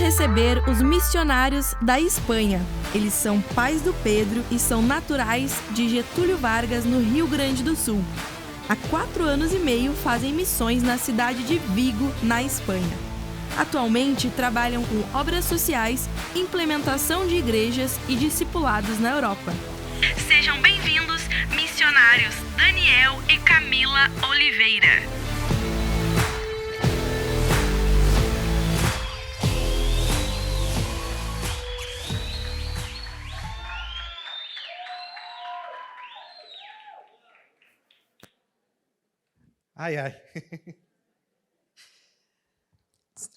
receber os missionários da Espanha. Eles são pais do Pedro e são naturais de Getúlio Vargas, no Rio Grande do Sul. Há 4 anos e meio fazem missões na cidade de Vigo, na Espanha. Atualmente trabalham com obras sociais, implementação de igrejas e discipulados na Europa. Sejam bem-vindos, missionários Daniel e Camila Oliveira. Ai.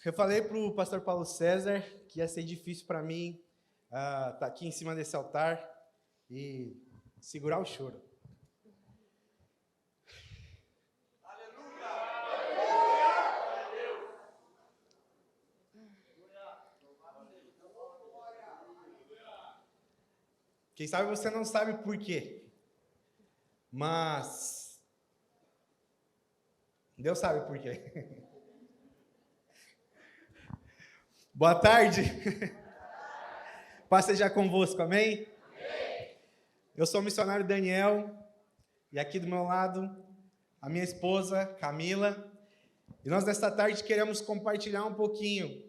Eu falei para o pastor Paulo César que ia ser difícil para mim estar aqui em cima desse altar e segurar o choro. Quem sabe você não sabe por quê, mas Deus sabe por quê. Boa tarde. Paz seja convosco, amém? Eu sou o missionário Daniel e aqui do meu lado a minha esposa Camila. E nós nesta tarde queremos compartilhar um pouquinho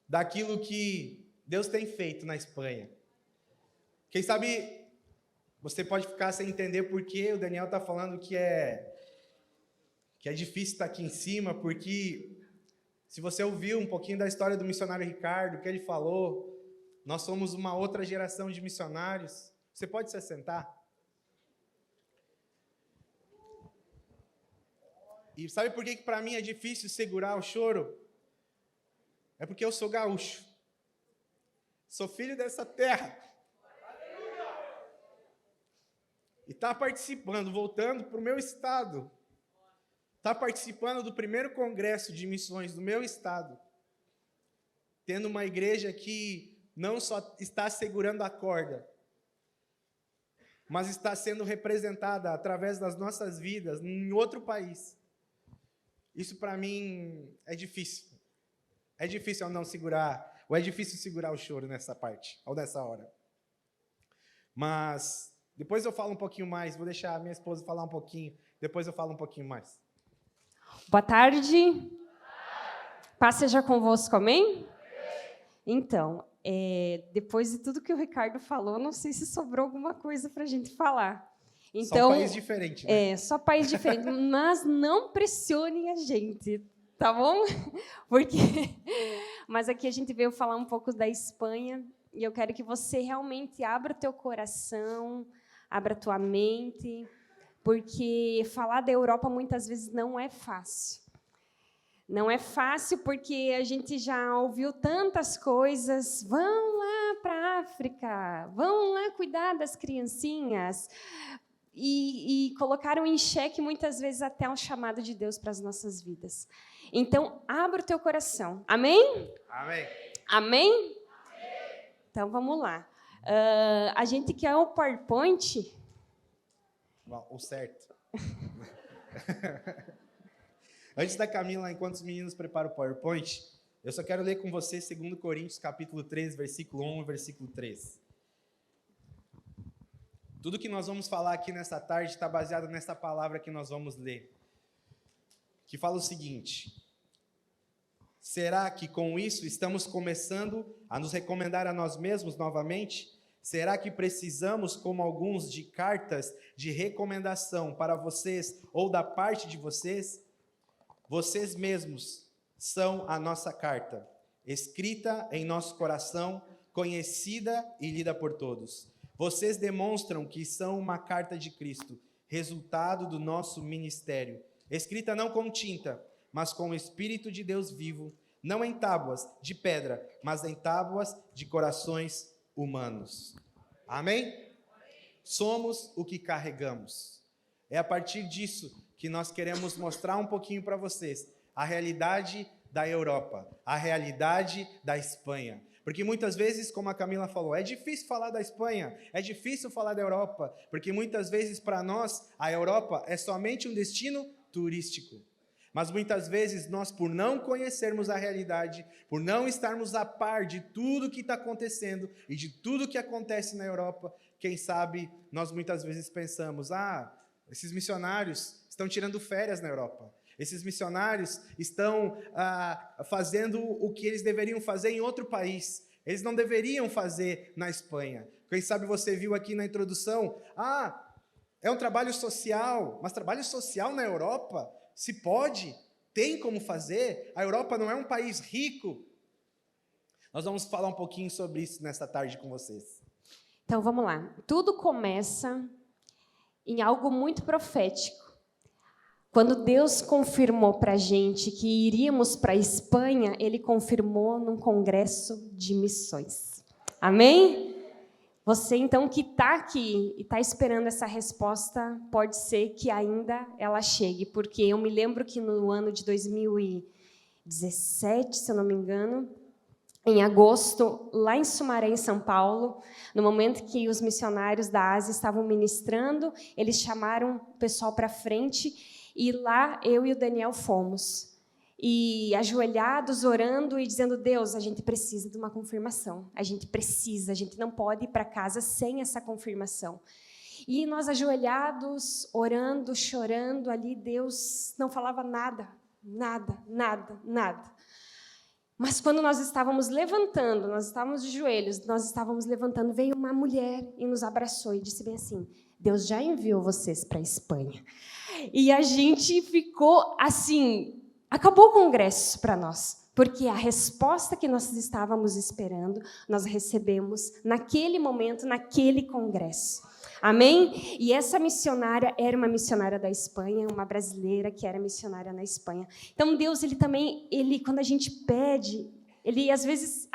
daquilo que Deus tem feito na Espanha. Quem sabe você pode ficar sem entender por que o Daniel está falando que é difícil estar aqui em cima, porque se você ouviu um pouquinho da história do missionário Ricardo, o que ele falou, nós somos uma outra geração de missionários. Você pode se assentar? E sabe por que para mim é difícil segurar o choro? É porque eu sou gaúcho. Sou filho dessa terra. E está participando, voltando para o meu estado. Está participando do primeiro congresso de missões do meu estado, tendo uma igreja que não só está segurando a corda, mas está sendo representada através das nossas vidas em outro país. Isso para mim é difícil. É difícil eu não segurar, ou é difícil segurar o choro nessa parte, ou nessa hora. Mas depois eu falo um pouquinho mais, vou deixar a minha esposa falar um pouquinho, depois eu falo um pouquinho mais. Boa tarde. Paz seja convosco, amém? Então, depois de tudo que o Ricardo falou, não sei se sobrou alguma coisa para a gente falar. Então, só país diferente, né? Só país diferente, mas não pressionem a gente, tá bom? Mas aqui a gente veio falar um pouco da Espanha e eu quero que você realmente abra o teu coração, abra a tua mente, porque falar da Europa muitas vezes não é fácil. Não é fácil porque a gente já ouviu tantas coisas. Vão lá para a África, vão lá cuidar das criancinhas. E colocaram em xeque muitas vezes até um chamado de Deus para as nossas vidas. Então, abra o teu coração. Amém? Amém. Amém? Então, vamos lá. A gente quer o PowerPoint. O certo. Antes da Camila, enquanto os meninos preparam o PowerPoint, eu só quero ler com você 2 Coríntios, capítulo 3, versículo 1 e versículo 3. Tudo que nós vamos falar aqui nessa tarde está baseado nessa palavra que nós vamos ler, que fala o seguinte: será que com isso estamos começando a nos recomendar a nós mesmos novamente? Será que precisamos, como alguns, de cartas de recomendação para vocês ou da parte de vocês? Vocês mesmos são a nossa carta, escrita em nosso coração, conhecida e lida por todos. Vocês demonstram que são uma carta de Cristo, resultado do nosso ministério, escrita não com tinta, mas com o Espírito de Deus vivo, não em tábuas de pedra, mas em tábuas de corações humanos. Amém? Somos o que carregamos. É a partir disso que nós queremos mostrar um pouquinho para vocês a realidade da Europa, a realidade da Espanha. Porque muitas vezes, como a Camila falou, é difícil falar da Espanha, é difícil falar da Europa, porque muitas vezes para nós a Europa é somente um destino turístico. Mas muitas vezes nós, por não conhecermos a realidade, por não estarmos a par de tudo que está acontecendo e de tudo que acontece na Europa, quem sabe nós muitas vezes pensamos, esses missionários estão tirando férias na Europa. Esses missionários estão fazendo o que eles deveriam fazer em outro país. Eles não deveriam fazer na Espanha. Quem sabe você viu aqui na introdução, é um trabalho social, mas trabalho social na Europa? Se pode? Tem como fazer? A Europa não é um país rico? Nós vamos falar um pouquinho sobre isso nesta tarde com vocês. Então, vamos lá. Tudo começa em algo muito profético. Quando Deus confirmou para a gente que iríamos para a Espanha, Ele confirmou num congresso de missões. Amém? Você, então, que está aqui e está esperando essa resposta, pode ser que ainda ela chegue, porque eu me lembro que no ano de 2017, se eu não me engano, em agosto, lá em Sumaré, em São Paulo, no momento que os missionários da Ásia estavam ministrando, eles chamaram o pessoal para frente e lá eu e o Daniel fomos. E ajoelhados, orando e dizendo, Deus, a gente precisa de uma confirmação. A gente não pode ir para casa sem essa confirmação. E nós ajoelhados, orando, chorando ali, Deus não falava nada. Mas quando nós estávamos levantando, nós estávamos de joelhos, nós estávamos levantando, veio uma mulher e nos abraçou e disse bem assim, Deus já enviou vocês para a Espanha. E a gente ficou assim... Acabou o congresso para nós, porque a resposta que nós estávamos esperando, nós recebemos naquele momento, naquele congresso. Amém? E essa missionária era uma missionária da Espanha, uma brasileira que era missionária na Espanha. Então, Deus, ele também, quando a gente pede, ele às vezes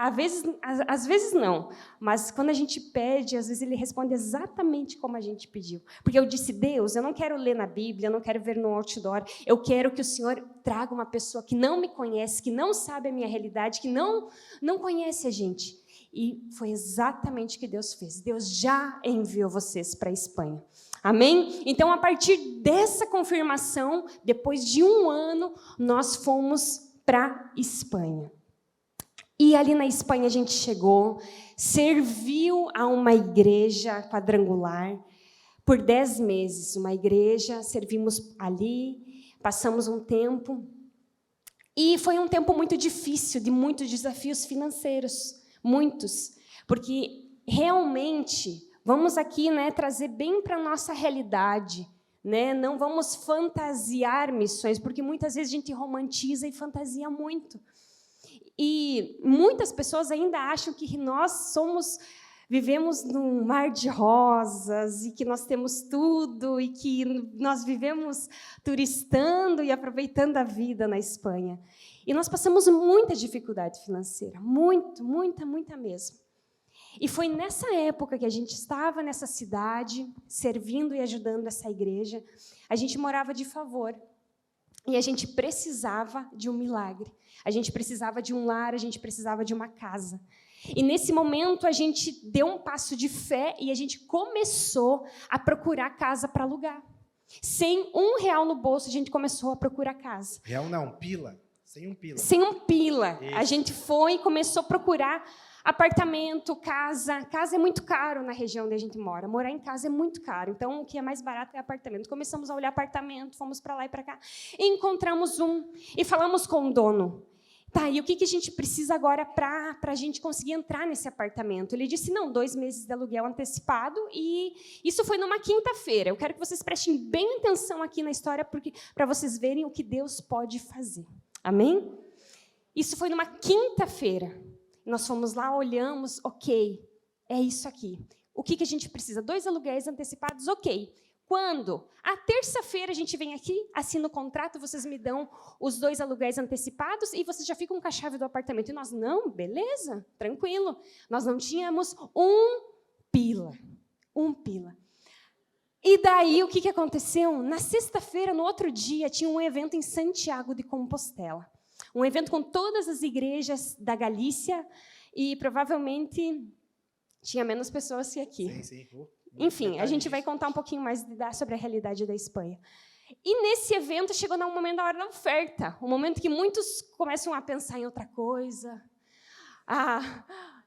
não, mas quando a gente pede, às vezes ele responde exatamente como a gente pediu. Porque eu disse, Deus, eu não quero ler na Bíblia, eu não quero ver no outdoor, eu quero que o Senhor traga uma pessoa que não me conhece, que não sabe a minha realidade, que não conhece a gente. E foi exatamente o que Deus fez. Deus já enviou vocês para a Espanha. Amém? Então, a partir dessa confirmação, depois de 1 ano, nós fomos para a Espanha. E ali na Espanha a gente chegou, serviu a uma igreja quadrangular por 10 meses. Uma igreja, servimos ali, passamos um tempo. E foi um tempo muito difícil, de muitos desafios financeiros, muitos. Porque realmente, vamos aqui trazer bem para a nossa realidade. Não vamos fantasiar missões, porque muitas vezes a gente romantiza e fantasia muito. E muitas pessoas ainda acham que nós vivemos num mar de rosas e que nós temos tudo e que nós vivemos turistando e aproveitando a vida na Espanha. E nós passamos muita dificuldade financeira, muita mesmo. E foi nessa época que a gente estava nessa cidade, servindo e ajudando essa igreja, a gente morava de favor. E a gente precisava de um milagre. A gente precisava de um lar, a gente precisava de uma casa. E nesse momento a gente deu um passo de fé e a gente começou a procurar casa para alugar. Sem R$1 no bolso, a gente começou a procurar casa. Real não, pila. Sem um pila. Sem um pila. Isso. A gente foi e começou a procurar apartamento, casa. Casa é muito caro na região onde a gente mora. Morar em casa é muito caro. Então, o que é mais barato é apartamento. Começamos a olhar apartamento, fomos para lá e para cá. E encontramos um. E falamos com o dono. Tá, e o que a gente precisa agora para a gente conseguir entrar nesse apartamento? Ele disse, 2 meses de aluguel antecipado. E isso foi numa quinta-feira. Eu quero que vocês prestem bem atenção aqui na história, para vocês verem o que Deus pode fazer. Amém? Isso foi numa quinta-feira. Nós fomos lá, olhamos, ok, é isso aqui. O que a gente precisa? 2 aluguéis antecipados, ok. Quando? A terça-feira a gente vem aqui, assina o contrato, vocês me dão os 2 aluguéis antecipados e vocês já ficam com a chave do apartamento. E nós, não, beleza, tranquilo. Nós não tínhamos um pila. E daí, o que aconteceu? Na sexta-feira, no outro dia, tinha um evento em Santiago de Compostela. Um evento com todas as igrejas da Galícia e provavelmente tinha menos pessoas que aqui. Sim. Enfim, a gente vai contar um pouquinho mais sobre a realidade da Espanha. E nesse evento chegou no momento da hora da oferta, o momento que muitos começam a pensar em outra coisa.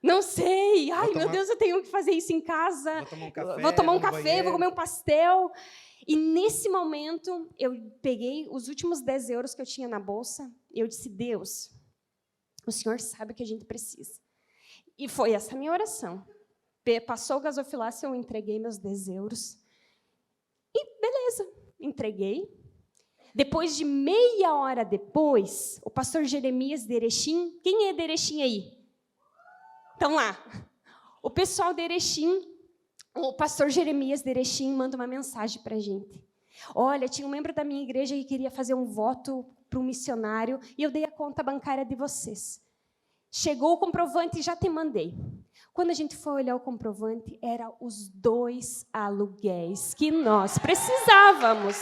Não sei, meu Deus, eu tenho que fazer isso em casa. Vou tomar um café, vou comer um pastel. E nesse momento, eu peguei os últimos 10 euros que eu tinha na bolsa e eu disse, Deus, o Senhor sabe o que a gente precisa. E foi essa a minha oração. Passou o gasofilácio, eu entreguei meus 10 euros. E beleza, entreguei. Depois de meia hora depois, o pastor Jeremias de Erechim, quem é de Erechim aí? Então lá, o pessoal de Erechim, o pastor Jeremias de Erechim manda uma mensagem para a gente. Olha, tinha um membro da minha igreja que queria fazer um voto para um missionário e eu dei a conta bancária de vocês. Chegou o comprovante e já te mandei. Quando a gente foi olhar o comprovante, eram os 2 aluguéis que nós precisávamos.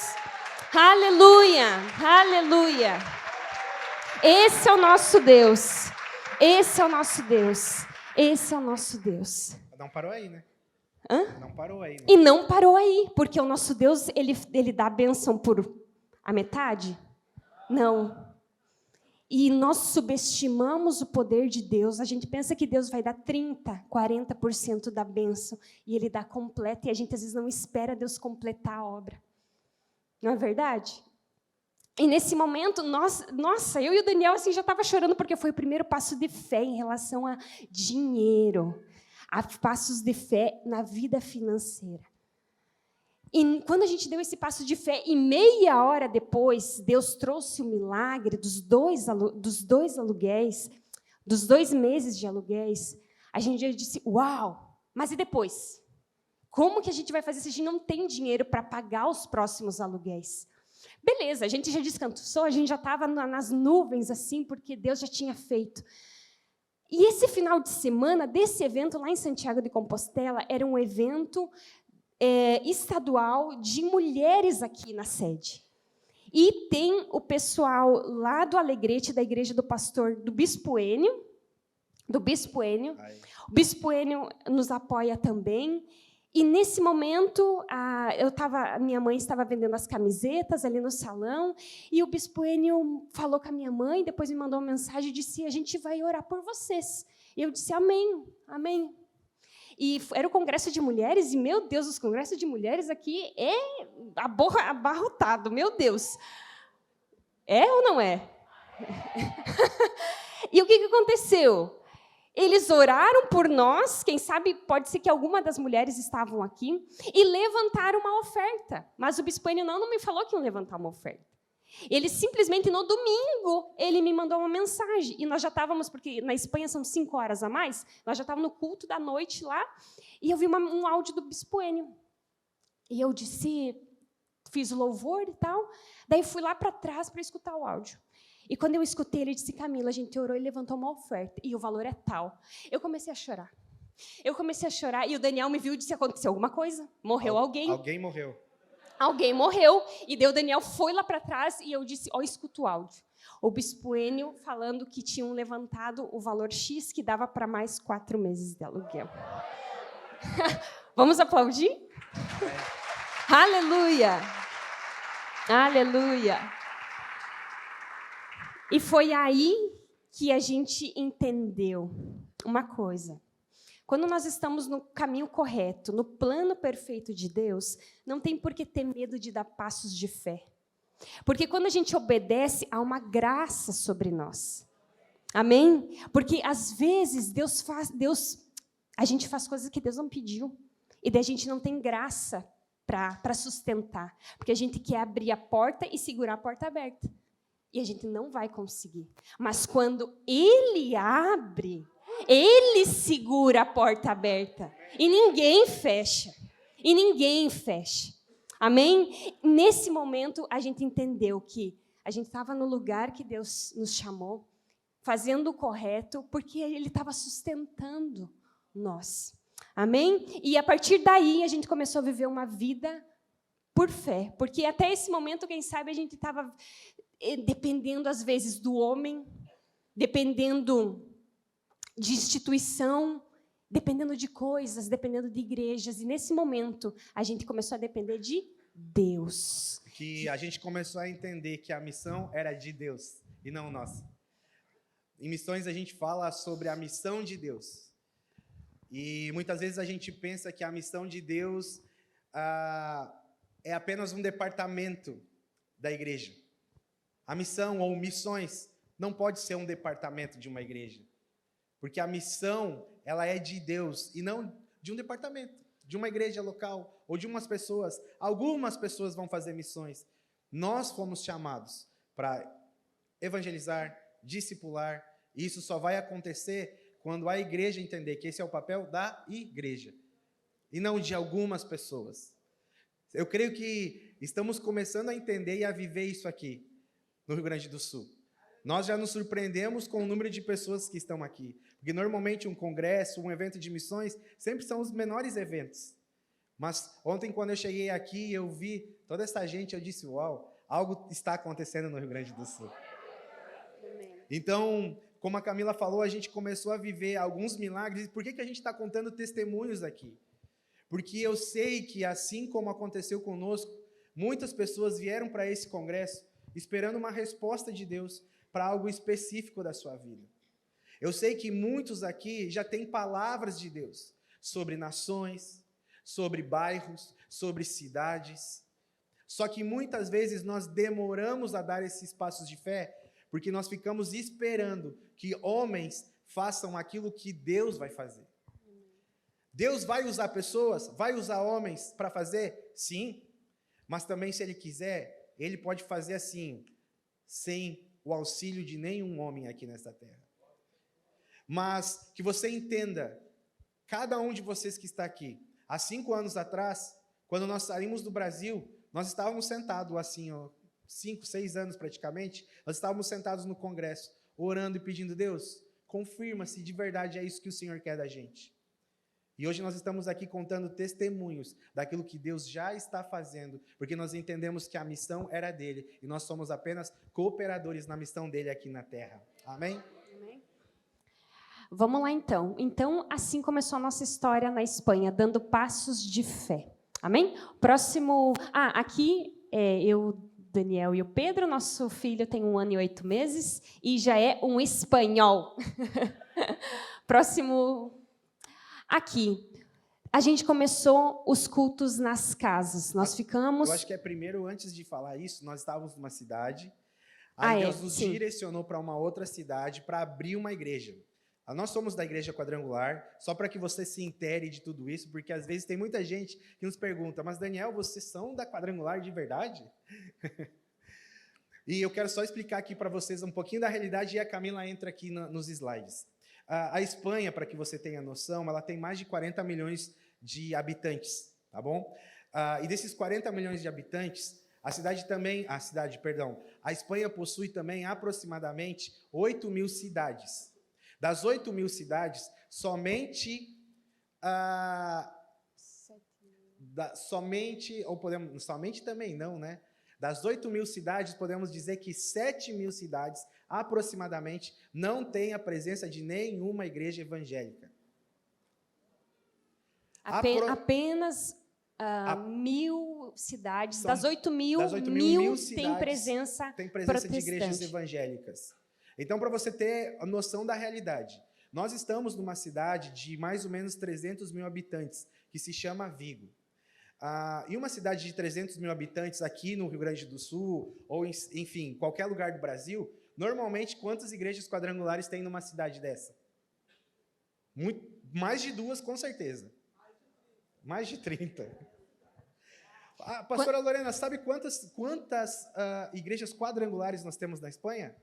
Aleluia, aleluia. Esse é o nosso Deus. Esse é o nosso Deus. Esse é o nosso Deus. Não parou aí, né? Não parou aí. Né? E não parou aí, porque o nosso Deus, ele dá a bênção por a metade? Não. E nós subestimamos o poder de Deus. A gente pensa que Deus vai dar 30%, 40% da bênção. E Ele dá completa. E a gente, às vezes, não espera Deus completar a obra. Não é verdade? E nesse momento, eu e o Daniel assim, já estava chorando, porque foi o primeiro passo de fé em relação a dinheiro. A passos de fé na vida financeira. E quando a gente deu esse passo de fé, e meia hora depois, Deus trouxe o milagre dos 2 aluguéis, dos 2 meses de aluguéis, a gente já disse, uau, mas e depois? Como que a gente vai fazer se a gente não tem dinheiro para pagar os próximos aluguéis? Beleza, a gente já descansou, a gente já estava nas nuvens, assim, porque Deus já tinha feito. E esse final de semana, desse evento lá em Santiago de Compostela, era um evento estadual de mulheres aqui na sede. E tem o pessoal lá do Alegrete, da igreja do pastor do Bispo Enio. O Bispo Enio nos apoia também. E, nesse momento, minha mãe estava vendendo as camisetas ali no salão, e o Bispo Enio falou com a minha mãe, depois me mandou uma mensagem e disse, a gente vai orar por vocês. E eu disse, amém, amém. E era o congresso de mulheres, e, meu Deus, os congressos de mulheres aqui é abarrotado, meu Deus. É ou não é? E o que aconteceu? Eles oraram por nós, quem sabe pode ser que alguma das mulheres estavam aqui, e levantaram uma oferta. Mas o Bispo Enio não me falou que iam levantar uma oferta. Ele simplesmente, no domingo, ele me mandou uma mensagem. E nós já estávamos, porque na Espanha são 5 horas a mais, nós já estávamos no culto da noite lá, e eu vi um áudio do Bispo Enio. E eu disse, fiz o louvor e tal, daí fui lá para trás para escutar o áudio. E quando eu escutei, ele disse, Camila, a gente orou e levantou uma oferta, e o valor é tal. Eu comecei a chorar. E o Daniel me viu e disse, aconteceu alguma coisa? Morreu alguém. Alguém morreu. Alguém morreu, e daí o Daniel foi lá para trás, e eu disse, escuta o áudio. O Bispo Enio falando que tinham levantado o valor X, que dava para mais 4 meses de aluguel. Vamos aplaudir? Aleluia! Aleluia! E foi aí que a gente entendeu uma coisa. Quando nós estamos no caminho correto, no plano perfeito de Deus, não tem por que ter medo de dar passos de fé. Porque quando a gente obedece, há uma graça sobre nós. Amém? Porque, às vezes, a gente faz coisas que Deus não pediu. E daí a gente não tem graça para sustentar. Porque a gente quer abrir a porta e segurar a porta aberta. E a gente não vai conseguir. Mas quando Ele abre, Ele segura a porta aberta. E ninguém fecha. Amém? Nesse momento, a gente entendeu que a gente estava no lugar que Deus nos chamou, fazendo o correto, porque Ele estava sustentando nós. Amém? E a partir daí, a gente começou a viver uma vida por fé. Porque até esse momento, quem sabe, a gente estava dependendo, às vezes, do homem, dependendo de instituição, dependendo de coisas, dependendo de igrejas. E, nesse momento, a gente começou a depender de Deus. que a gente começou a entender que a missão era de Deus e não nossa. Em missões a gente fala sobre a missão de Deus. E muitas vezes a gente pensa que a missão de Deus é apenas um departamento da igreja. A missão ou missões não pode ser um departamento de uma igreja. Porque a missão, ela é de Deus e não de um departamento, de uma igreja local ou de umas pessoas. Algumas pessoas vão fazer missões. Nós fomos chamados para evangelizar, discipular, e isso só vai acontecer quando a igreja entender que esse é o papel da igreja e não de algumas pessoas. Eu creio que estamos começando a entender e a viver isso aqui no Rio Grande do Sul. Nós já nos surpreendemos com o número de pessoas que estão aqui, porque normalmente um congresso, um evento de missões, sempre são os menores eventos. Mas ontem, quando eu cheguei aqui, eu vi toda essa gente, eu disse, uau, algo está acontecendo no Rio Grande do Sul. Então, como a Camila falou, a gente começou a viver alguns milagres. E por que a gente está contando testemunhos aqui? Porque eu sei que, assim como aconteceu conosco, muitas pessoas vieram para esse congresso esperando uma resposta de Deus para algo específico da sua vida. Eu sei que muitos aqui já têm palavras de Deus sobre nações, sobre bairros, sobre cidades. Só que muitas vezes nós demoramos a dar esses passos de fé porque nós ficamos esperando que homens façam aquilo que Deus vai fazer. Deus vai usar pessoas, vai usar homens para fazer? Sim. Mas também, se Ele quiser, Ele pode fazer assim, sem o auxílio de nenhum homem aqui nesta terra. Mas que você entenda, cada um de vocês que está aqui, há 5 anos atrás, quando nós saímos do Brasil, nós estávamos sentados assim, 5, 6 anos praticamente, nós estávamos sentados no congresso, orando e pedindo, Deus, confirma se de verdade é isso que o Senhor quer da gente. E hoje nós estamos aqui contando testemunhos daquilo que Deus já está fazendo, porque nós entendemos que a missão era dele, e nós somos apenas cooperadores na missão dele aqui na terra. Amém? Amém. Vamos lá então. Então, assim começou a nossa história na Espanha, dando passos de fé. Amém? Próximo... aqui eu... Daniel e o Pedro, nosso filho tem 1 ano e 8 meses e já é um espanhol. Próximo. Aqui, a gente começou os cultos nas casas. Nós ficamos... Eu acho que primeiro, antes de falar isso, nós estávamos numa cidade, aí Deus nos direcionou para uma outra cidade para abrir uma igreja. Nós somos da Igreja Quadrangular, só para que você se intere de tudo isso, porque às vezes tem muita gente que nos pergunta, mas Daniel, vocês são da Quadrangular de verdade? E eu quero só explicar aqui para vocês um pouquinho da realidade e a Camila entra aqui nos slides. A Espanha, para que você tenha noção, ela tem mais de 40 milhões de habitantes, tá bom? E desses 40 milhões de habitantes, a Espanha possui também aproximadamente 8 mil cidades. Das 8 mil cidades, somente também não, né? Das 8 mil cidades, podemos dizer que 7 mil cidades, aproximadamente, não têm a presença de nenhuma igreja evangélica. Apenas 1.000 cidades, das 8 mil, 1.000 têm presença de igrejas evangélicas. Então, para você ter a noção da realidade, nós estamos numa cidade de mais ou menos 300 mil habitantes, que se chama Vigo. E uma cidade de 300 mil habitantes aqui no Rio Grande do Sul, ou enfim, qualquer lugar do Brasil, normalmente quantas igrejas quadrangulares tem numa cidade dessa? Mais de 2, com certeza. Mais de 30. Pastora Lorena, sabe quantas igrejas quadrangulares nós temos na Espanha?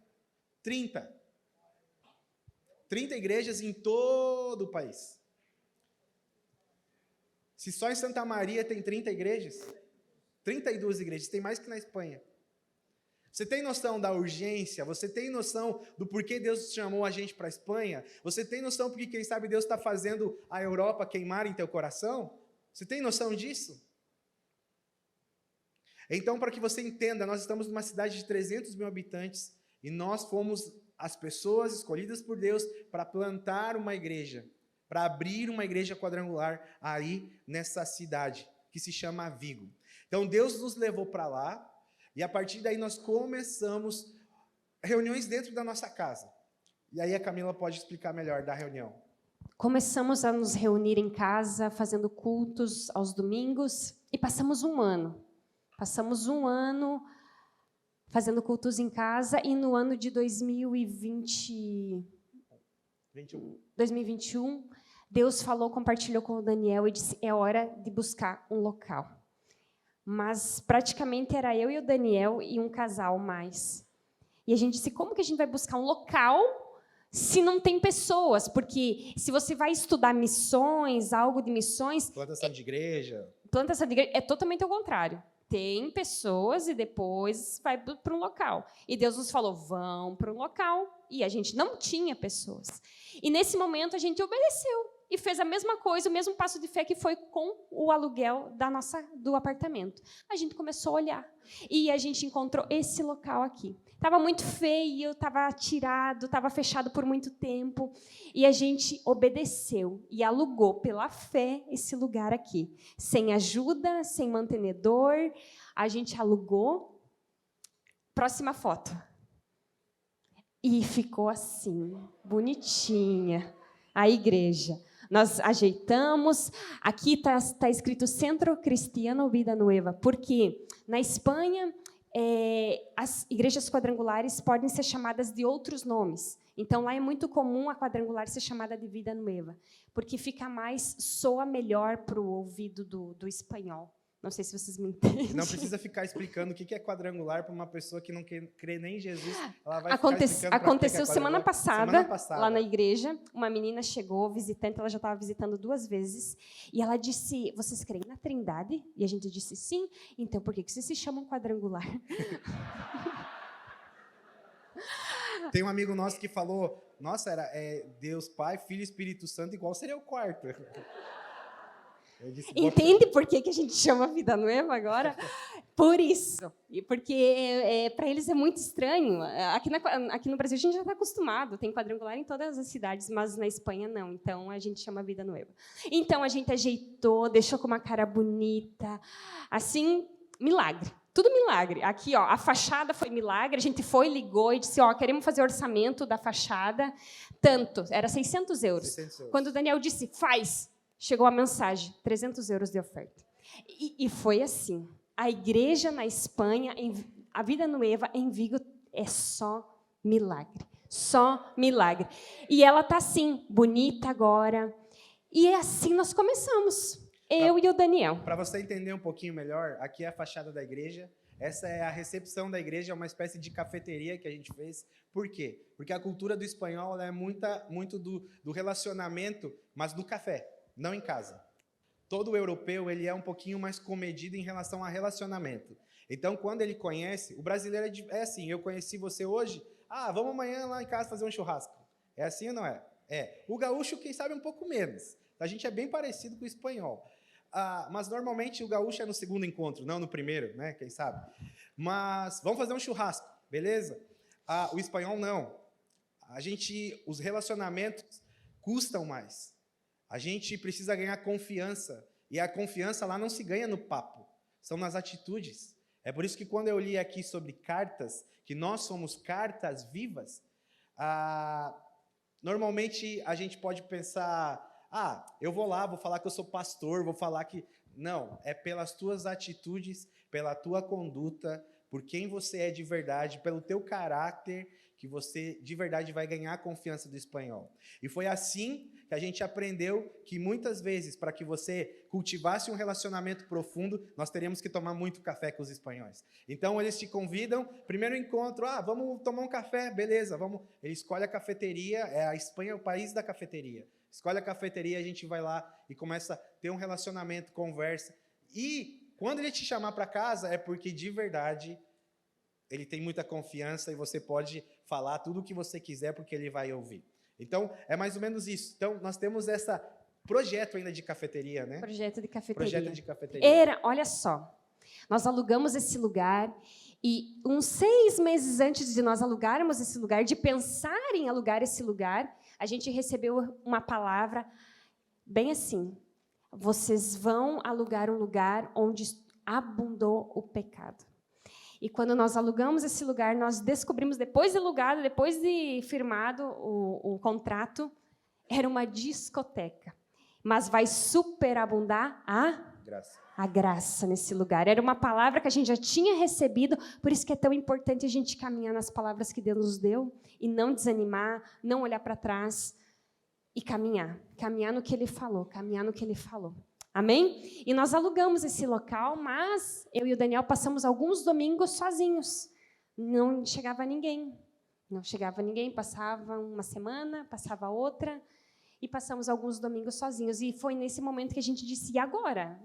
30. 30 igrejas em todo o país. Se só em Santa Maria tem 30 igrejas, 32 igrejas, tem mais que na Espanha. Você tem noção da urgência? Você tem noção do porquê Deus chamou a gente para a Espanha? Você tem noção porque, quem sabe, Deus está fazendo a Europa queimar em teu coração? Você tem noção disso? Então, para que você entenda, nós estamos numa cidade de 300 mil habitantes, e nós fomos as pessoas escolhidas por Deus para plantar uma igreja, para abrir uma igreja quadrangular aí nessa cidade, que se chama Vigo. Então, Deus nos levou para lá, E a partir daí nós começamos reuniões dentro da nossa casa. E aí a Camila pode explicar melhor da reunião. Começamos a nos reunir em casa, fazendo cultos aos domingos, e passamos um ano. Passamos um ano fazendo cultos em casa, e no ano de 2021, Deus falou, compartilhou com o Daniel e disse, é hora de buscar um local. Mas praticamente era eu e o Daniel e um casal mais. E a gente disse, como que a gente vai buscar um local se não tem pessoas? Porque se você vai estudar missões, algo de missões... Plantação de igreja. Plantação de igreja é totalmente ao contrário. Tem pessoas e depois vai para um local. E Deus nos falou, vão para um local. E a gente não tinha pessoas. E nesse momento a gente obedeceu. E fez a mesma coisa, o mesmo passo de fé que foi com o aluguel do apartamento. A gente começou a olhar. E a gente encontrou esse local aqui. Estava muito feio, estava tirado, estava fechado por muito tempo. E a gente obedeceu e alugou pela fé esse lugar aqui. Sem ajuda, sem mantenedor. A gente alugou. Próxima foto. E ficou assim, bonitinha, a igreja. Nós ajeitamos. Aqui está escrito Centro Cristiano Vida Nueva, porque na Espanha as igrejas quadrangulares podem ser chamadas de outros nomes. Então, lá é muito comum a quadrangular ser chamada de Vida Nueva, porque soa melhor para o ouvido do espanhol. Não sei se vocês me entendem. Não precisa ficar explicando o que é quadrangular para uma pessoa que não crê nem em Jesus. Ela vai ficar explicando aconteceu semana passada, lá na igreja. igreja. Uma menina chegou, visitante, ela já estava visitando 2 vezes. E ela disse, vocês creem na Trindade? E a gente disse, sim. Então, por que vocês se chamam quadrangular? Tem um amigo nosso que falou, nossa, era Deus Pai, Filho e Espírito Santo, igual seria o quarto. Entende por que a gente chama Vida Nueva agora? Por isso. E porque para eles é muito estranho. Aqui no Brasil a gente já está acostumado, tem quadrangular em todas as cidades, mas na Espanha não. Então a gente chama Vida Nueva. Então a gente ajeitou, deixou com uma cara bonita. Assim, milagre. Tudo milagre. Aqui, ó, a fachada foi milagre. A gente foi, ligou e disse, ó, queremos fazer orçamento da fachada. Tanto, era 600 euros. 600 euros. Quando o Daniel disse, faz, chegou a mensagem, 300 euros de oferta. E foi assim. A igreja na Espanha, a Vida Nueva em Vigo, é só milagre. Só milagre. E ela está assim, bonita agora. E é assim nós começamos. Eu e o Daniel. Para você entender um pouquinho melhor, aqui é a fachada da igreja. Essa é a recepção da igreja, é uma espécie de cafeteria que a gente fez. Por quê? Porque a cultura do espanhol é muito do relacionamento, mas do café, não em casa. Todo europeu ele é um pouquinho mais comedido em relação a relacionamento. Então, quando ele conhece, o brasileiro é assim, eu conheci você hoje, vamos amanhã lá em casa fazer um churrasco. É assim ou não é? É. O gaúcho, quem sabe, um pouco menos. A gente é bem parecido com o espanhol. Mas, normalmente, o gaúcho é no segundo encontro, não no primeiro, né? Quem sabe? Mas, vamos fazer um churrasco, beleza? O espanhol, não. Os relacionamentos custam mais. A gente precisa ganhar confiança. E a confiança lá não se ganha no papo, são nas atitudes. É por isso que quando eu li aqui sobre cartas, que nós somos cartas vivas, normalmente a gente pode pensar, eu vou lá, vou falar que eu sou pastor, vou falar que... Não, é pelas tuas atitudes, pela tua conduta, por quem você é de verdade, pelo teu caráter, que você de verdade vai ganhar a confiança do espanhol. E foi assim que a gente aprendeu que muitas vezes, para que você cultivasse um relacionamento profundo, nós teríamos que tomar muito café com os espanhóis. Então, eles te convidam, primeiro encontro, vamos tomar um café, beleza, vamos. Ele escolhe a cafeteria, a Espanha é o país da cafeteria. Escolhe a cafeteria, a gente vai lá e começa a ter um relacionamento, conversa. E quando ele te chamar para casa, é porque de verdade ele tem muita confiança e você pode falar tudo o que você quiser porque ele vai ouvir. Então, é mais ou menos isso. Então, nós temos esse projeto ainda de cafeteria, né? Projeto de cafeteria. Projeto de cafeteria. Olha só, nós alugamos esse lugar e uns 6 meses antes de nós alugarmos esse lugar, de pensar em alugar esse lugar, a gente recebeu uma palavra bem assim, vocês vão alugar um lugar onde abundou o pecado. E quando nós alugamos esse lugar, nós descobrimos, depois de alugado, depois de firmado o contrato, era uma discoteca. Mas vai superabundar a graça nesse lugar. Era uma palavra que a gente já tinha recebido, por isso que é tão importante a gente caminhar nas palavras que Deus nos deu e não desanimar, não olhar para trás e caminhar no que Ele falou, Amém? E nós alugamos esse local, mas eu e o Daniel passamos alguns domingos sozinhos. Não chegava ninguém, passava uma semana, passava outra, e passamos alguns domingos sozinhos. E foi nesse momento que a gente disse, e agora?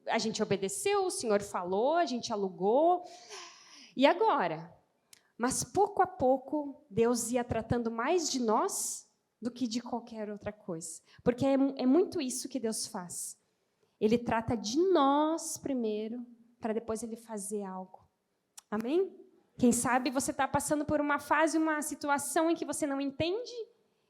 A gente obedeceu, o Senhor falou, a gente alugou, e agora? Mas, pouco a pouco, Deus ia tratando mais de nós do que de qualquer outra coisa. Porque é muito isso que Deus faz. Ele trata de nós primeiro, para depois Ele fazer algo. Amém? Quem sabe você está passando por uma fase, uma situação em que você não entende,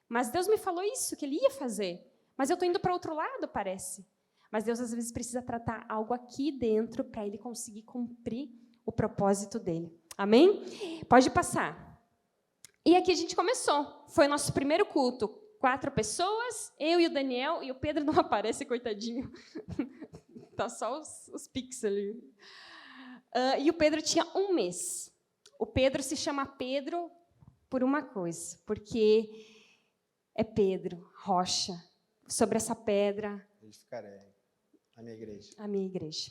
mas Deus me falou isso, que Ele ia fazer. Mas eu estou indo para outro lado, parece. Mas Deus, às vezes, precisa tratar algo aqui dentro para Ele conseguir cumprir o propósito dEle. Amém? Pode passar. E aqui a gente começou. Foi o nosso primeiro culto. 4 pessoas, eu e o Daniel, e o Pedro não aparece, coitadinho. Tá só os pics ali. E o Pedro tinha 1 mês. O Pedro se chama Pedro por uma coisa, porque é Pedro, rocha. Sobre essa pedra... Edificarei a minha igreja. A minha igreja.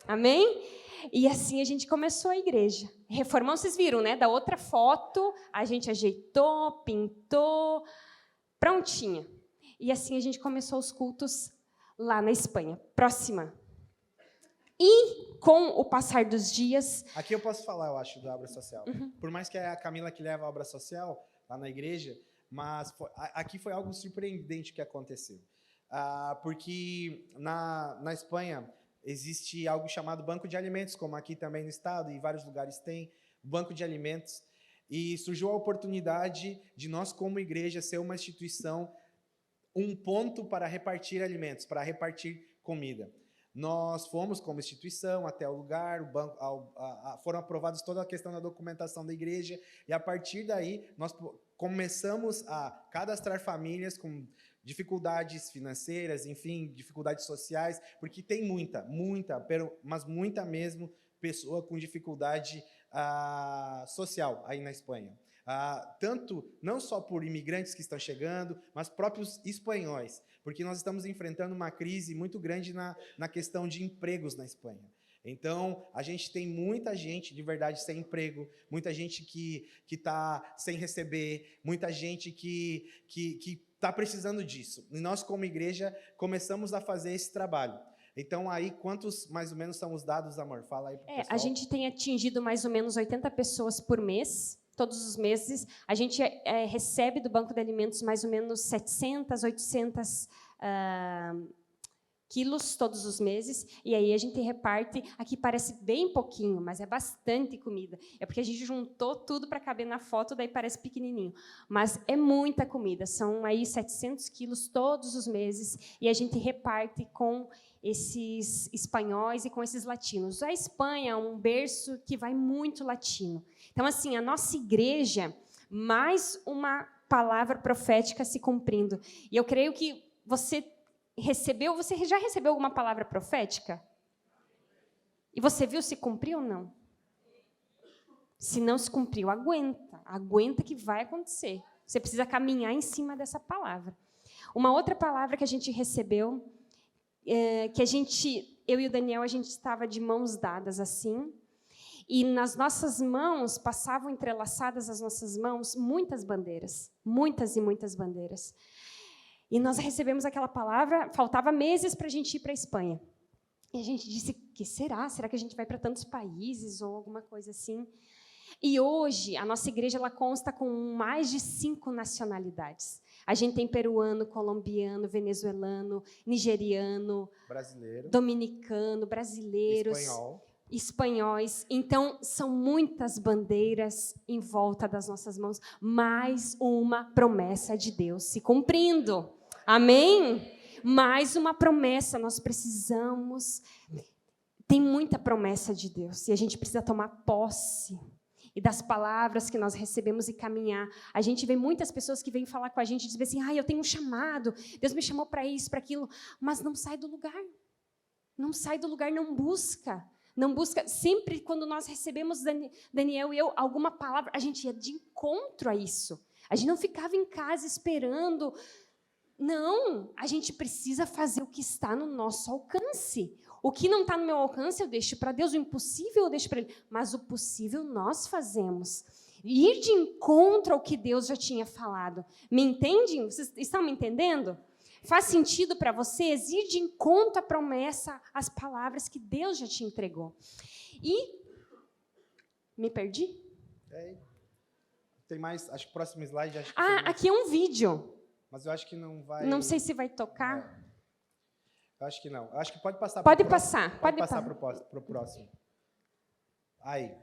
Amém? E assim a gente começou a igreja. Reformamos, vocês viram, né? Da outra foto, a gente ajeitou, pintou... Prontinha. E assim a gente começou os cultos lá na Espanha. Próxima. E com o passar dos dias... Aqui eu posso falar, eu acho, da obra social. Por mais que é a Camila que leva a obra social lá na igreja, mas aqui foi algo surpreendente que aconteceu. Porque na Espanha existe algo chamado banco de alimentos, como aqui também no estado, e vários lugares tem banco de alimentos. E surgiu a oportunidade de nós, como igreja, ser uma instituição, um ponto para repartir alimentos, para repartir comida. Nós fomos, como instituição, até o lugar, o banco, foram aprovados toda a questão da documentação da igreja, e a partir daí nós começamos a cadastrar famílias com dificuldades financeiras, enfim, dificuldades sociais, porque tem muita, mas muita mesmo, pessoa com dificuldade social aí na Espanha. Tanto, não só por imigrantes que estão chegando, mas próprios espanhóis, porque nós estamos enfrentando uma crise muito grande na questão de empregos na Espanha. Então, a gente tem muita gente, de verdade, sem emprego, muita gente que está sem receber, muita gente que está precisando disso. E nós, como igreja, começamos a fazer esse trabalho. Então, aí, quantos mais ou menos são os dados, amor? Fala aí pro pessoal. A gente tem atingido mais ou menos 80 pessoas por mês, todos os meses. A gente recebe do Banco de Alimentos mais ou menos 700, 800 quilos todos os meses, e aí a gente reparte, aqui parece bem pouquinho, mas é bastante comida. É porque a gente juntou tudo para caber na foto, daí parece pequenininho. Mas é muita comida, são aí 700 quilos todos os meses, e a gente reparte com esses espanhóis e com esses latinos. A Espanha é um berço que vai muito latino. Então, assim, a nossa igreja, mais uma palavra profética se cumprindo. E eu creio que você já recebeu alguma palavra profética? E você viu se cumpriu ou não? Se não se cumpriu, aguenta que vai acontecer. Você precisa caminhar em cima dessa palavra. Uma outra palavra que a gente recebeu, eu e o Daniel, a gente estava de mãos dadas assim, e nas nossas mãos, passavam entrelaçadas as nossas mãos, muitas bandeiras, muitas e muitas bandeiras. E nós recebemos aquela palavra, faltava meses para a gente ir para a Espanha. E a gente disse, que será? Será que a gente vai para tantos países ou alguma coisa assim? E hoje, a nossa igreja ela consta com mais de 5 nacionalidades. A gente tem peruano, colombiano, venezuelano, nigeriano, brasileiro, dominicano, brasileiros, espanhóis. Então, são muitas bandeiras em volta das nossas mãos. Mais uma promessa de Deus se cumprindo. Amém? Mais uma promessa. Nós precisamos Tem muita promessa de Deus e a gente precisa tomar posse. E das palavras que nós recebemos e caminhar. A gente vê muitas pessoas que vêm falar com a gente e dizem assim, eu tenho um chamado, Deus me chamou para isso, para aquilo, mas não sai do lugar. Não sai do lugar, não busca. Não busca. Sempre quando nós recebemos, Daniel e eu, alguma palavra, a gente ia de encontro a isso. A gente não ficava em casa esperando. Não, a gente precisa fazer o que está no nosso alcance. O que não está no meu alcance, eu deixo para Deus. O impossível, eu deixo para Ele. Mas o possível, nós fazemos. Ir de encontro ao que Deus já tinha falado. Me entendem? Vocês estão me entendendo? Faz sentido para vocês ir de encontro à promessa, às palavras que Deus já te entregou. E... me perdi? Tem mais, acho que o próximo slide... Acho que aqui é um vídeo. Mas eu acho que não vai... Não sei se vai tocar. Eu acho que não. Eu acho que pode passar. Pode passar. Pode passar para o próximo. Aí.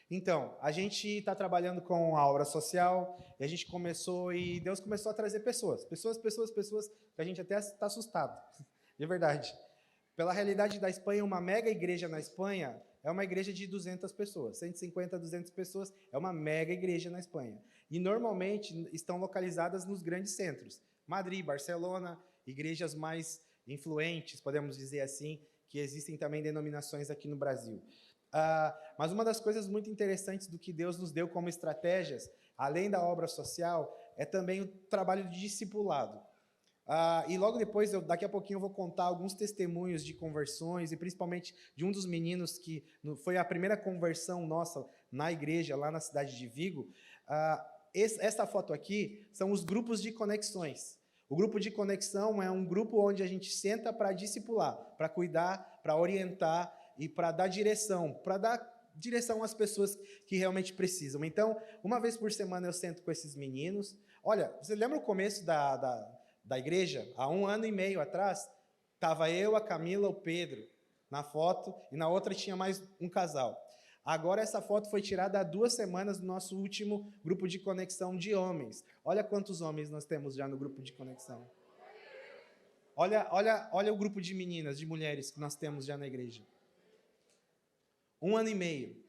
Então, a gente está trabalhando com a obra social, e a gente começou, e Deus começou a trazer pessoas, que a gente até está assustado, de verdade. Pela realidade da Espanha, uma mega igreja na Espanha é uma igreja de 200 pessoas, 150 a 200 pessoas, é uma mega igreja na Espanha. E normalmente estão localizadas nos grandes centros, Madrid, Barcelona, igrejas mais influentes, podemos dizer assim, que existem também denominações aqui no Brasil. Mas uma das coisas muito interessantes do que Deus nos deu como estratégias, além da obra social, é também o trabalho de discipulado. E logo depois, daqui a pouquinho, eu vou contar alguns testemunhos de conversões, e principalmente de um dos meninos que foi a primeira conversão nossa na igreja, lá na cidade de Vigo. Essa foto aqui são os grupos de conexões. O grupo de conexão é um grupo onde a gente senta para discipular, para cuidar, para orientar e para dar direção às pessoas que realmente precisam. Então, uma vez por semana eu sento com esses meninos. Olha, você lembra o começo da igreja? Há 1 ano e meio atrás, estava eu, a Camila, o Pedro na foto, e na outra tinha mais um casal. Agora essa foto foi tirada há 2 semanas do nosso último grupo de conexão de homens. Olha quantos homens nós temos já no grupo de conexão. Olha o grupo de meninas, de mulheres que nós temos já na igreja. 1 ano e meio.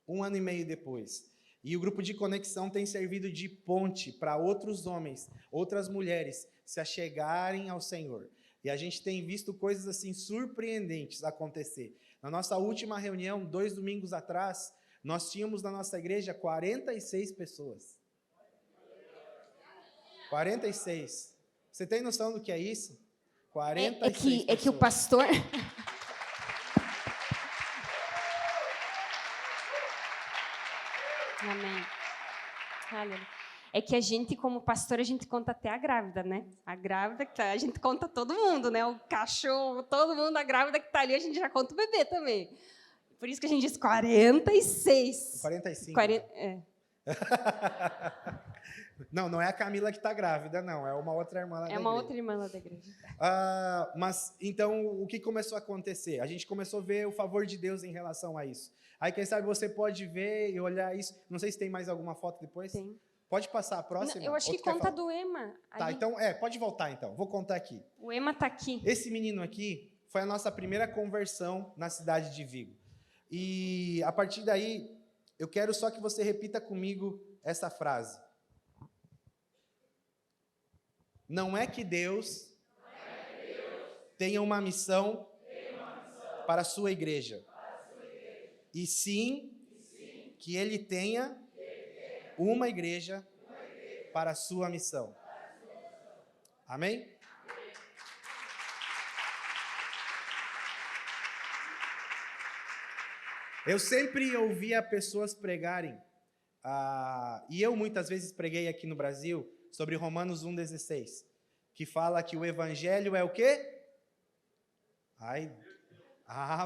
1 ano e meio depois. E o grupo de conexão tem servido de ponte para outros homens, outras mulheres se achegarem ao Senhor. E a gente tem visto coisas assim surpreendentes acontecer. Na nossa última reunião, 2 domingos atrás, nós tínhamos na nossa igreja 46 pessoas. 46. Você tem noção do que é isso? 46 é que o pastor... Amém. Aleluia. É que a gente, como pastor, a gente conta até a grávida, né? A grávida, a gente conta todo mundo, né? O cachorro, todo mundo, a grávida que está ali, a gente já conta o bebê também. Por isso que a gente diz 46. 45. 40, é. Não é a Camila que está grávida, não. É uma outra irmã lá da igreja. É uma outra irmã lá da igreja. Mas, então, o que começou a acontecer? A gente começou a ver o favor de Deus em relação a isso. Aí, quem sabe, você pode ver e olhar isso. Não sei se tem mais alguma foto depois. Tem. Pode passar a próxima? Não, eu acho que conta do Ema. Tá, ali. então, pode voltar, então. Vou contar aqui. O Ema está aqui. Esse menino aqui foi a nossa primeira conversão na cidade de Vigo. E, a partir daí, eu quero só que você repita comigo essa frase. Não é que Deus tenha uma missão para a sua igreja. E sim que Ele tenha uma igreja para a sua missão. Amém? Eu sempre ouvia pessoas pregarem, e eu muitas vezes preguei aqui no Brasil, sobre Romanos 1,16, que fala que o evangelho é o quê?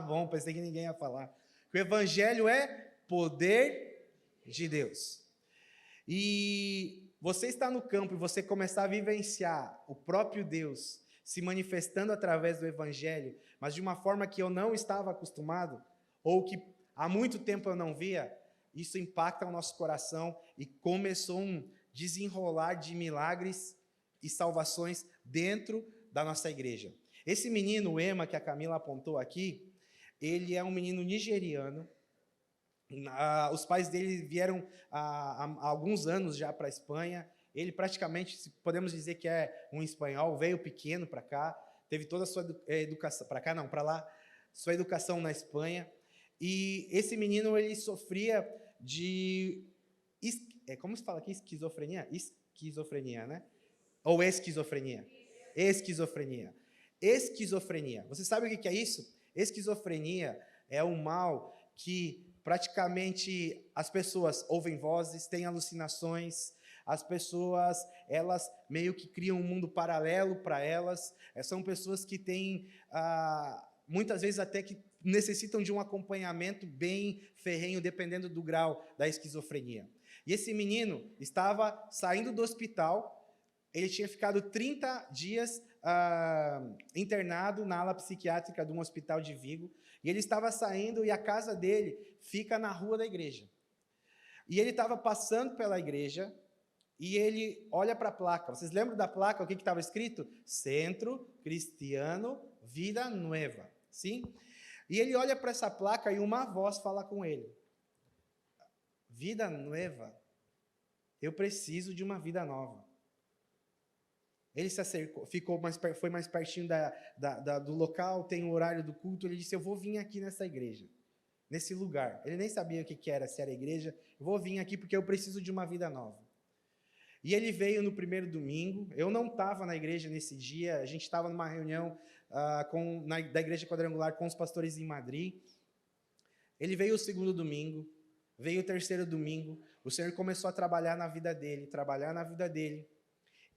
Bom, pensei que ninguém ia falar. O evangelho é poder de Deus. E você está no campo e você começar a vivenciar o próprio Deus se manifestando através do evangelho, mas de uma forma que eu não estava acostumado, ou que há muito tempo eu não via, isso impacta o nosso coração e começou um desenrolar de milagres e salvações dentro da nossa igreja. Esse menino, o Ema, que a Camila apontou aqui, ele é um menino nigeriano. Os pais dele vieram há alguns anos já para a Espanha. Ele praticamente, podemos dizer que é um espanhol, veio pequeno para cá, teve toda a sua educação, para cá não, para lá, sua educação na Espanha. E esse menino, ele sofria de, como se fala aqui, esquizofrenia? Esquizofrenia, né? Ou esquizofrenia? Esquizofrenia. Esquizofrenia. Você sabe o que é isso? Esquizofrenia é um mal que praticamente as pessoas ouvem vozes, têm alucinações, as pessoas, elas meio que criam um mundo paralelo para elas, são pessoas que têm, muitas vezes até que necessitam de um acompanhamento bem ferrenho, dependendo do grau da esquizofrenia. E esse menino estava saindo do hospital, ele tinha ficado 30 dias internado na ala psiquiátrica de um hospital de Vigo, e ele estava saindo e a casa dele fica na rua da igreja. E ele estava passando pela igreja e ele olha para a placa. Vocês lembram da placa? O que estava escrito? Centro Cristiano Vida Nueva. Sim? E ele olha para essa placa e uma voz fala com ele. Vida Nueva? Eu preciso de uma vida nova. Ele se acercou, foi mais pertinho do local, tem o horário do culto, ele disse, eu vou vir aqui nessa igreja, nesse lugar. Ele nem sabia o que era, se era igreja, eu vou vir aqui porque eu preciso de uma vida nova. E ele veio no primeiro domingo, eu não estava na igreja nesse dia, a gente estava numa reunião da igreja quadrangular com os pastores em Madrid. Ele veio o segundo domingo, veio o terceiro domingo, o Senhor começou a trabalhar na vida dele,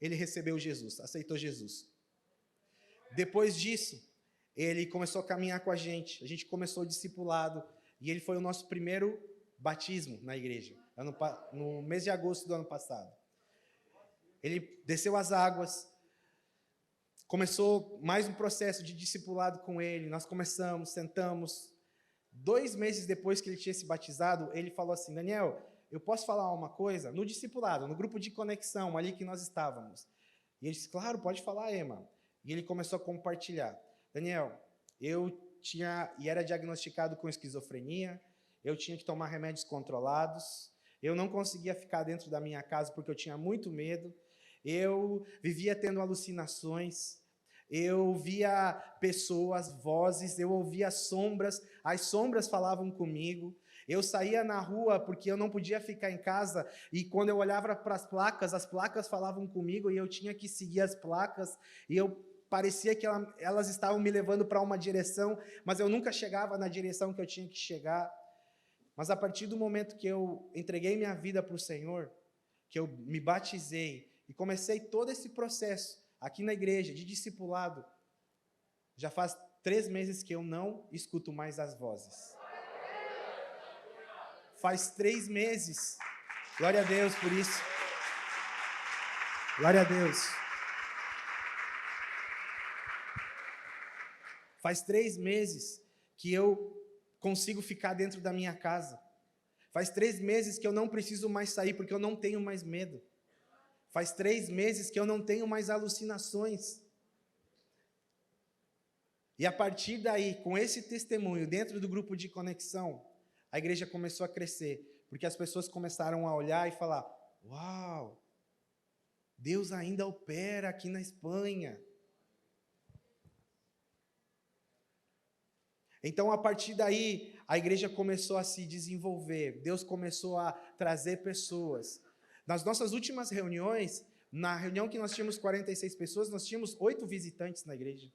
ele recebeu Jesus, aceitou Jesus. Depois disso, ele começou a caminhar com a gente começou o discipulado, e ele foi o nosso primeiro batismo na igreja, no mês de agosto do ano passado. Ele desceu as águas, começou mais um processo de discipulado com ele, nós começamos, sentamos. 2 meses depois que ele tinha se batizado, ele falou assim, Daniel, eu posso falar uma coisa? No discipulado, no grupo de conexão, ali que nós estávamos. E ele disse, claro, pode falar, Ema. E ele começou a compartilhar. Daniel, eu era diagnosticado com esquizofrenia, eu tinha que tomar remédios controlados, eu não conseguia ficar dentro da minha casa porque eu tinha muito medo, eu vivia tendo alucinações, eu via pessoas, vozes, eu ouvia sombras, as sombras falavam comigo. Eu saía na rua porque eu não podia ficar em casa e quando eu olhava para as placas falavam comigo e eu tinha que seguir as placas e parecia que elas estavam me levando para uma direção, mas eu nunca chegava na direção que eu tinha que chegar. Mas a partir do momento que eu entreguei minha vida para o Senhor, que eu me batizei e comecei todo esse processo aqui na igreja de discipulado, já faz 3 meses que eu não escuto mais as vozes. Faz 3 meses. Glória a Deus por isso. Glória a Deus. Faz 3 meses que eu consigo ficar dentro da minha casa. Faz 3 meses que eu não preciso mais sair porque eu não tenho mais medo. Faz 3 meses que eu não tenho mais alucinações. E a partir daí, com esse testemunho dentro do grupo de conexão, a igreja começou a crescer, porque as pessoas começaram a olhar e falar, uau, Deus ainda opera aqui na Espanha. Então, a partir daí, a igreja começou a se desenvolver, Deus começou a trazer pessoas. Nas nossas últimas reuniões, na reunião que nós tínhamos 46 pessoas, nós tínhamos 8 visitantes na igreja.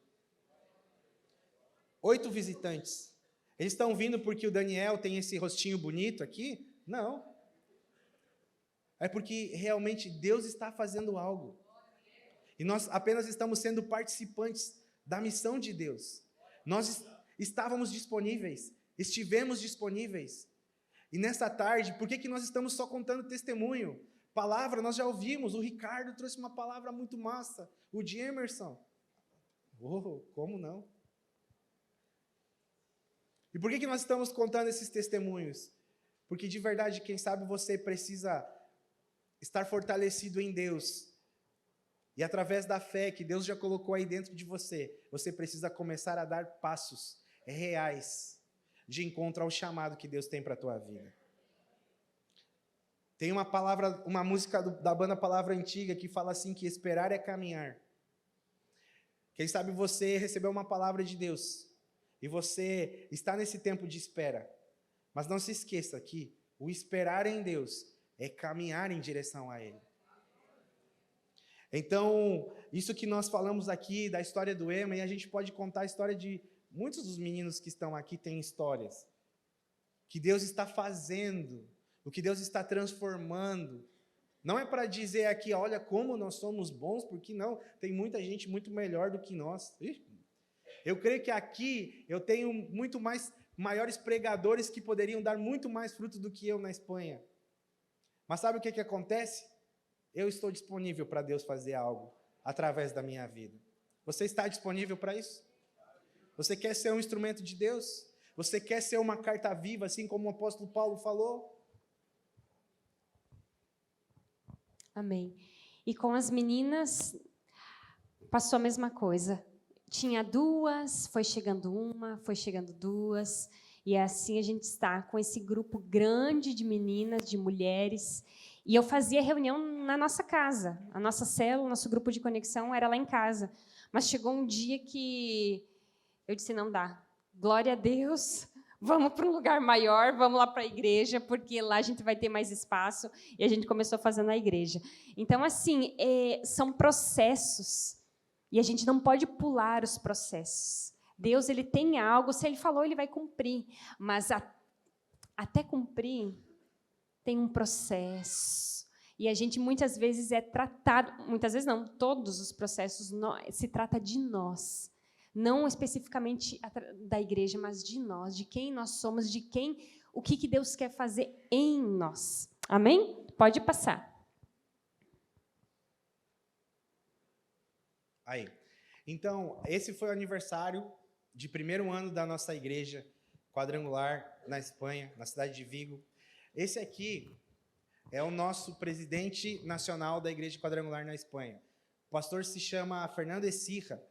8 visitantes. Eles estão vindo porque o Daniel tem esse rostinho bonito aqui? Não. É porque realmente Deus está fazendo algo. E nós apenas estamos sendo participantes da missão de Deus. Nós estávamos disponíveis, estivemos disponíveis. E nessa tarde, por que nós estamos só contando testemunho? Palavra, nós já ouvimos, o Ricardo trouxe uma palavra muito massa, o de Emerson. Oh, como não? E por que nós estamos contando esses testemunhos? Porque de verdade, quem sabe você precisa estar fortalecido em Deus. E através da fé que Deus já colocou aí dentro de você, você precisa começar a dar passos reais. de encontro ao chamado que Deus tem para a tua vida. Tem uma palavra, uma música da banda Palavra Antiga que fala assim, que esperar é caminhar. Quem sabe você recebeu uma palavra de Deus e você está nesse tempo de espera. Mas não se esqueça que o esperar em Deus é caminhar em direção a Ele. Então, isso que nós falamos aqui da história do Ema, e a gente pode contar a história de muitos dos meninos que estão aqui têm histórias. Que Deus está fazendo, o que Deus está transformando. Não é para dizer aqui, olha como nós somos bons, porque não, tem muita gente muito melhor do que nós. Eu creio que aqui eu tenho muito mais maiores pregadores que poderiam dar muito mais fruto do que eu na Espanha. Mas sabe o que acontece? Eu estou disponível para Deus fazer algo através da minha vida. Você está disponível para isso? Você quer ser um instrumento de Deus? Você quer ser uma carta viva, assim como o apóstolo Paulo falou? Amém. E com as meninas, passou a mesma coisa. Tinha duas, foi chegando uma, foi chegando duas, e assim a gente está com esse grupo grande de meninas, de mulheres. E eu fazia reunião na nossa casa. A nossa célula, nosso grupo de conexão era lá em casa. Mas chegou um dia que eu disse, não dá. Glória a Deus, vamos para um lugar maior, vamos lá para a igreja, porque lá a gente vai ter mais espaço. E a gente começou a fazer na igreja. Então, assim, são processos. E a gente não pode pular os processos. Deus, ele tem algo, se ele falou, ele vai cumprir. Mas até cumprir, tem um processo. E a gente muitas vezes é tratado, muitas vezes não, todos os processos se trata de nós. Não especificamente da igreja, mas de nós, de quem nós somos, de o que Deus quer fazer em nós. Amém? Pode passar. Aí. Então, esse foi o aniversário de primeiro ano da nossa igreja quadrangular na Espanha, na cidade de Vigo. Esse aqui é o nosso presidente nacional da Igreja Quadrangular na Espanha. O pastor se chama Fernando Ecija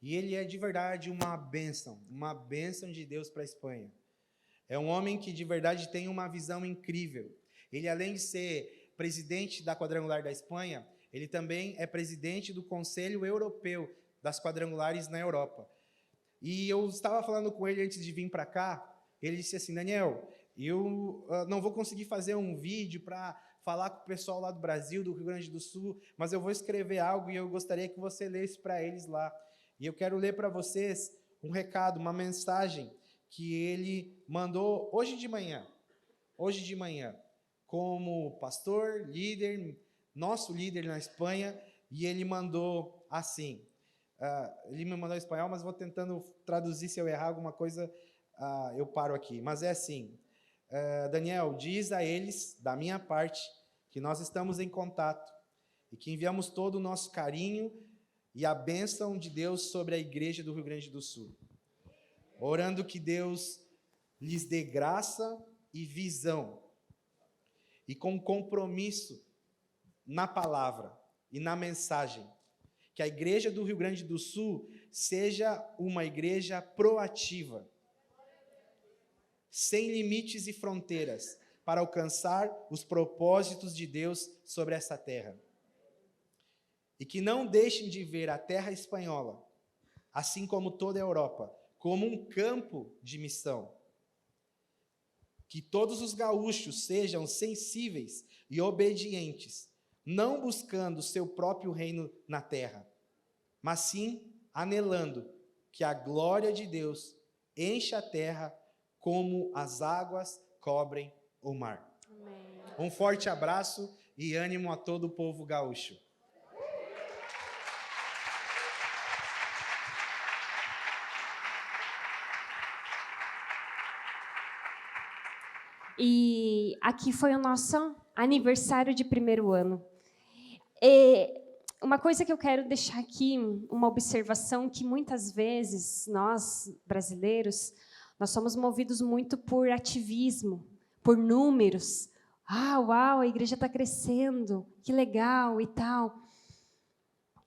e ele é de verdade uma bênção de Deus para a Espanha. É um homem que de verdade tem uma visão incrível. Ele, além de ser presidente da Quadrangular da Espanha, ele também é presidente do Conselho Europeu das Quadrangulares na Europa. E eu estava falando com ele antes de vir para cá, ele disse assim, Daniel, eu não vou conseguir fazer um vídeo para falar com o pessoal lá do Brasil, do Rio Grande do Sul, mas eu vou escrever algo e eu gostaria que você lesse para eles lá. E eu quero ler para vocês um recado, uma mensagem que ele mandou hoje de manhã, como pastor, líder, nosso líder na Espanha, e ele mandou assim, ele me mandou em espanhol, mas vou tentando traduzir, se eu errar alguma coisa, eu paro aqui, mas é assim, Daniel, diz a eles, da minha parte, que nós estamos em contato e que enviamos todo o nosso carinho e a bênção de Deus sobre a igreja do Rio Grande do Sul, orando que Deus lhes dê graça e visão e com compromisso na palavra e na mensagem, que a igreja do Rio Grande do Sul seja uma igreja proativa, sem limites e fronteiras, para alcançar os propósitos de Deus sobre essa terra. E que não deixem de ver a terra espanhola, assim como toda a Europa, como um campo de missão. Que todos os gaúchos sejam sensíveis e obedientes, não buscando o seu próprio reino na terra, mas sim anelando que a glória de Deus encha a terra como as águas cobrem o mar. Amém. Um forte abraço e ânimo a todo o povo gaúcho. E aqui foi o nosso aniversário de primeiro ano. Uma coisa que eu quero deixar aqui, uma observação, que muitas vezes nós, brasileiros, nós somos movidos muito por ativismo, por números. Uau, a igreja está crescendo, que legal e tal.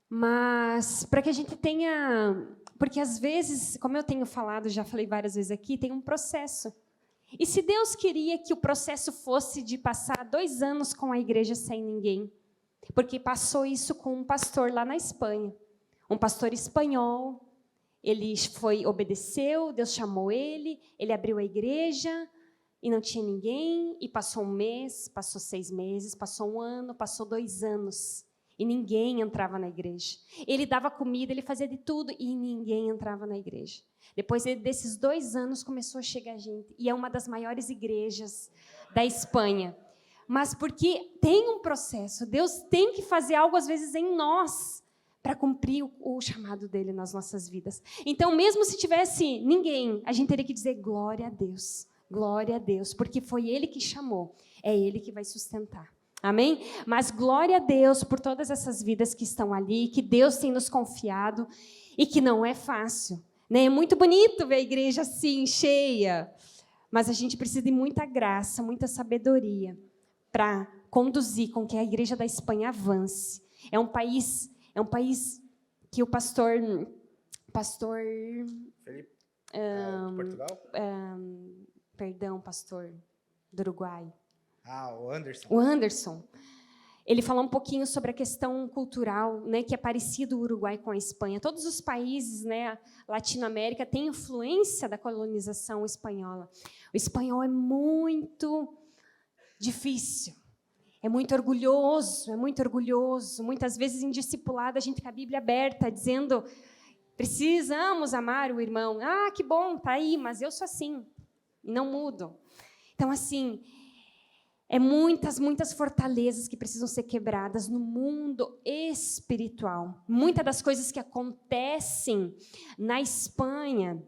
Mas para que a gente tenha Porque às vezes, como eu tenho falado, já falei várias vezes aqui, tem um processo. E se Deus queria que o processo fosse de passar 2 anos com a igreja sem ninguém, porque passou isso com um pastor lá na Espanha, um pastor espanhol, ele obedeceu, Deus chamou ele abriu a igreja e não tinha ninguém, e passou 1 mês, passou 6 meses, passou 1 ano, passou 2 anos, e ninguém entrava na igreja. Ele dava comida, ele fazia de tudo, e ninguém entrava na igreja. Depois desses 2 anos, começou a chegar gente, e é uma das maiores igrejas da Espanha. Mas porque tem um processo, Deus tem que fazer algo, às vezes, em nós, para cumprir o chamado dele nas nossas vidas. Então, mesmo se tivesse ninguém, a gente teria que dizer glória a Deus, porque foi ele que chamou, é ele que vai sustentar. Amém? Mas glória a Deus por todas essas vidas que estão ali, que Deus tem nos confiado e que não é fácil. Né? É muito bonito ver a igreja assim, cheia, mas a gente precisa de muita graça, muita sabedoria para conduzir com que a igreja da Espanha avance. É um país que o pastor Felipe, de Portugal? Pastor do Uruguai. O Anderson. O Anderson. Ele falou um pouquinho sobre a questão cultural, né, que é parecido o Uruguai com a Espanha. Todos os países, né, Latinoamérica têm influência da colonização espanhola. O espanhol é muito difícil, é muito orgulhoso. Muitas vezes, indiscipulado, a gente com a Bíblia aberta, dizendo, precisamos amar o irmão. Ah, que bom, tá aí, mas eu sou assim, e não mudo. Então, assim, muitas fortalezas que precisam ser quebradas no mundo espiritual. Muitas das coisas que acontecem na Espanha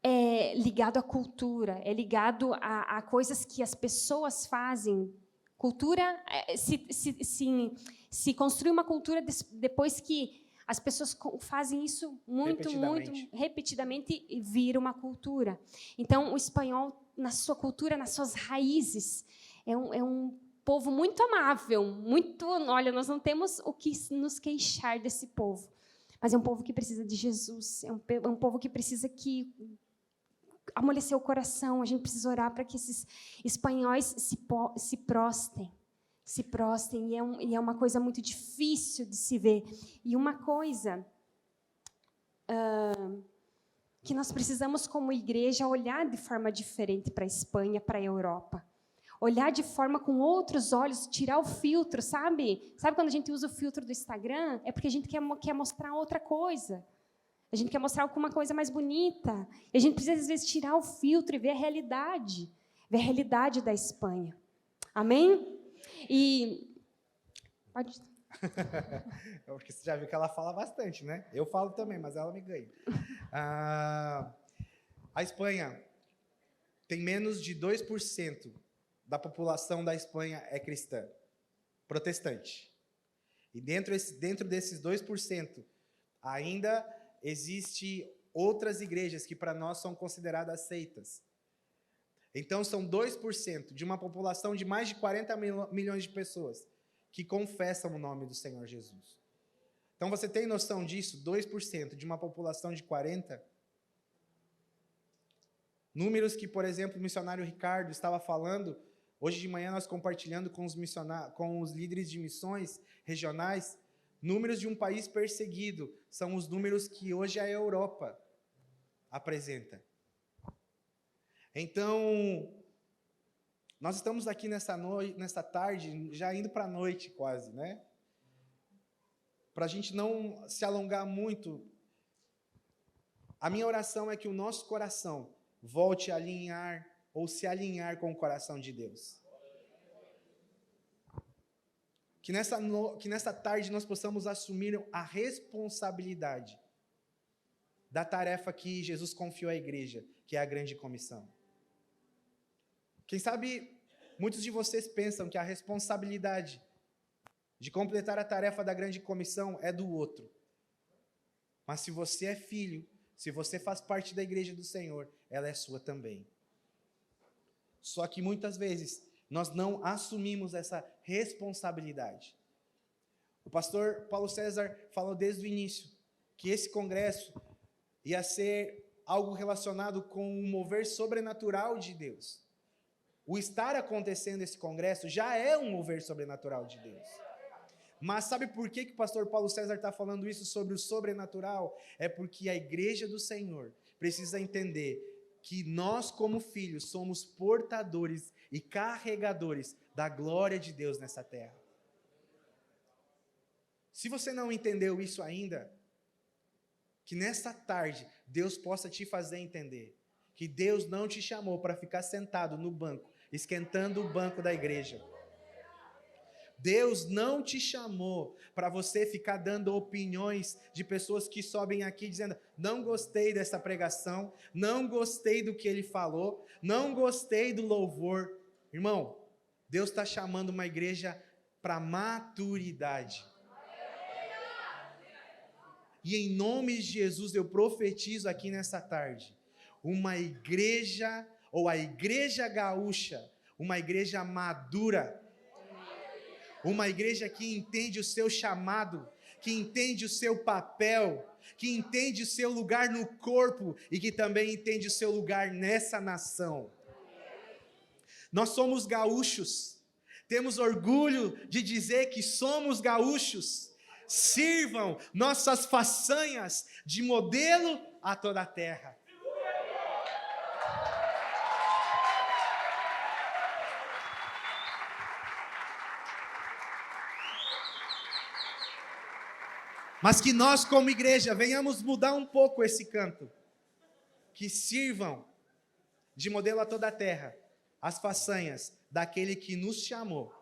é ligado à cultura, é ligado a coisas que as pessoas fazem. Cultura, se construi uma cultura depois que as pessoas fazem isso muito repetidamente e vira uma cultura. Então, o espanhol, na sua cultura, nas suas raízes, é um povo muito amável, olha, nós não temos o que nos queixar desse povo, mas é um povo que precisa de Jesus, é um povo que precisa amolecer o coração. A gente precisa orar para que esses espanhóis se prostem, e é uma coisa muito difícil de se ver. E uma coisa que nós precisamos, como igreja, olhar de forma diferente para a Espanha, para a Europa. Olhar de forma com outros olhos, tirar o filtro, sabe? Sabe quando a gente usa o filtro do Instagram? É porque a gente quer mostrar outra coisa. A gente quer mostrar alguma coisa mais bonita. E a gente precisa, às vezes, tirar o filtro e ver a realidade da Espanha. Amém? E pode. Porque você já viu que ela fala bastante, né? Eu falo também, mas ela me ganha. A Espanha tem menos de 2% da população da Espanha é cristã, protestante. E dentro desses 2%, ainda existe outras igrejas que para nós são consideradas seitas. Então, são 2% de uma população de mais de 40 milhões de pessoas que confessam o nome do Senhor Jesus. Então, você tem noção disso? 2% de uma população de 40? Números que, por exemplo, o missionário Ricardo estava falando, hoje de manhã nós compartilhando com os líderes de missões regionais, números de um país perseguido são os números que hoje a Europa apresenta. Então, nós estamos aqui nessa tarde, já indo para a noite quase, né? Para a gente não se alongar muito, a minha oração é que o nosso coração volte a alinhar ou se alinhar com o coração de Deus. Que nessa tarde nós possamos assumir a responsabilidade da tarefa que Jesus confiou à igreja, que é a grande comissão. Quem sabe, muitos de vocês pensam que a responsabilidade de completar a tarefa da grande comissão é do outro. Mas se você é filho, se você faz parte da igreja do Senhor, ela é sua também. Só que muitas vezes nós não assumimos essa responsabilidade. O pastor Paulo César falou desde o início que esse congresso ia ser algo relacionado com o mover sobrenatural de Deus. O estar acontecendo esse congresso já é um mover sobrenatural de Deus. Mas sabe por que o pastor Paulo César está falando isso sobre o sobrenatural? É porque a igreja do Senhor precisa entender que nós, como filhos, somos portadores e carregadores da glória de Deus nessa terra. Se você não entendeu isso ainda, que nesta tarde Deus possa te fazer entender que Deus não te chamou para ficar sentado no banco, esquentando o banco da igreja. Deus não te chamou para você ficar dando opiniões de pessoas que sobem aqui dizendo: não gostei dessa pregação, não gostei do que ele falou, não gostei do louvor. Irmão, Deus está chamando uma igreja para maturidade. E em nome de Jesus eu profetizo aqui nessa tarde, uma igreja, ou a igreja gaúcha, uma igreja madura, uma igreja que entende o seu chamado, que entende o seu papel, que entende o seu lugar no corpo e que também entende o seu lugar nessa nação. Nós somos gaúchos, temos orgulho de dizer que somos gaúchos. Sirvam nossas façanhas de modelo a toda a terra. Mas que nós, como igreja, venhamos mudar um pouco esse canto. Que sirvam de modelo a toda a terra as façanhas daquele que nos chamou